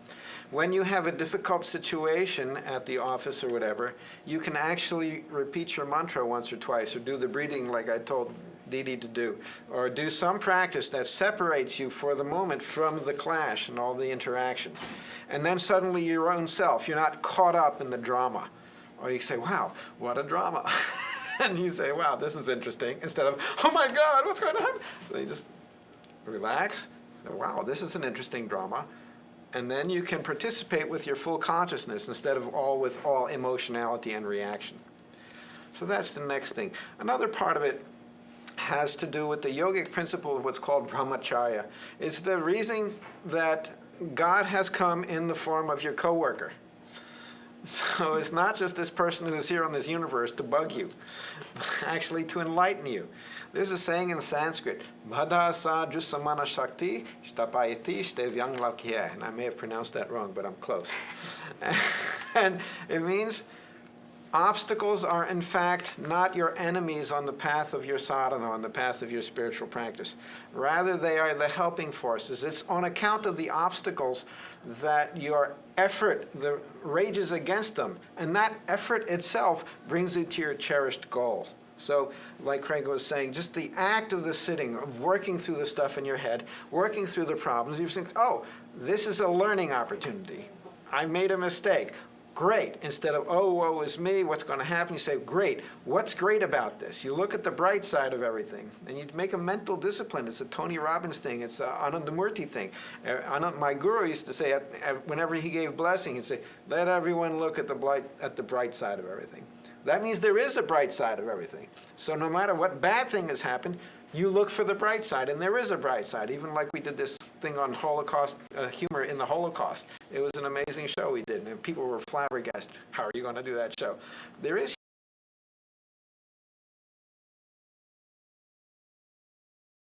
when you have a difficult situation at the office or whatever, you can actually repeat your mantra once or twice or do the breathing like I told Didi to do. Or do some practice that separates you for the moment from the clash and all the interaction. And then suddenly your own self, you're not caught up in the drama. Or you say, wow, what a drama. And you say, wow, this is interesting, instead of, oh my God, what's going to happen? So you just relax, say, wow, this is an interesting drama. And then you can participate with your full consciousness instead of with all emotionality and reaction. So that's the next thing. Another part of it has to do with the yogic principle of what's called brahmacharya. It's the reason that God has come in the form of your coworker. So it's not just this person who's here on this universe to bug you, actually to enlighten you. There's a saying in Sanskrit, Bhada sa jusamana shakti shtapayati shtevyang lakye. And I may have pronounced that wrong, but I'm close. And it means obstacles are in fact not your enemies on the path of your sadhana, on the path of your spiritual practice. Rather, they are the helping forces. It's on account of the obstacles that your effort rages against them, and that effort itself brings you to your cherished goal. So, like Craig was saying, just the act of the sitting, of working through the stuff in your head, working through the problems, you think, oh, this is a learning opportunity. I made a mistake. Great. Instead of, oh, woe is me, what's going to happen? You say, great. What's great about this? You look at the bright side of everything, and you make a mental discipline. It's a Tony Robbins thing. It's an Anandamurti thing. My guru used to say, whenever he gave blessing, he'd say, let everyone look at the bright side of everything. That means there is a bright side of everything. So no matter what bad thing has happened, you look for the bright side, and there is a bright side. Even like we did this thing on Holocaust, humor in the Holocaust. It was an amazing show we did, and people were flabbergasted. How are you going to do that show? There is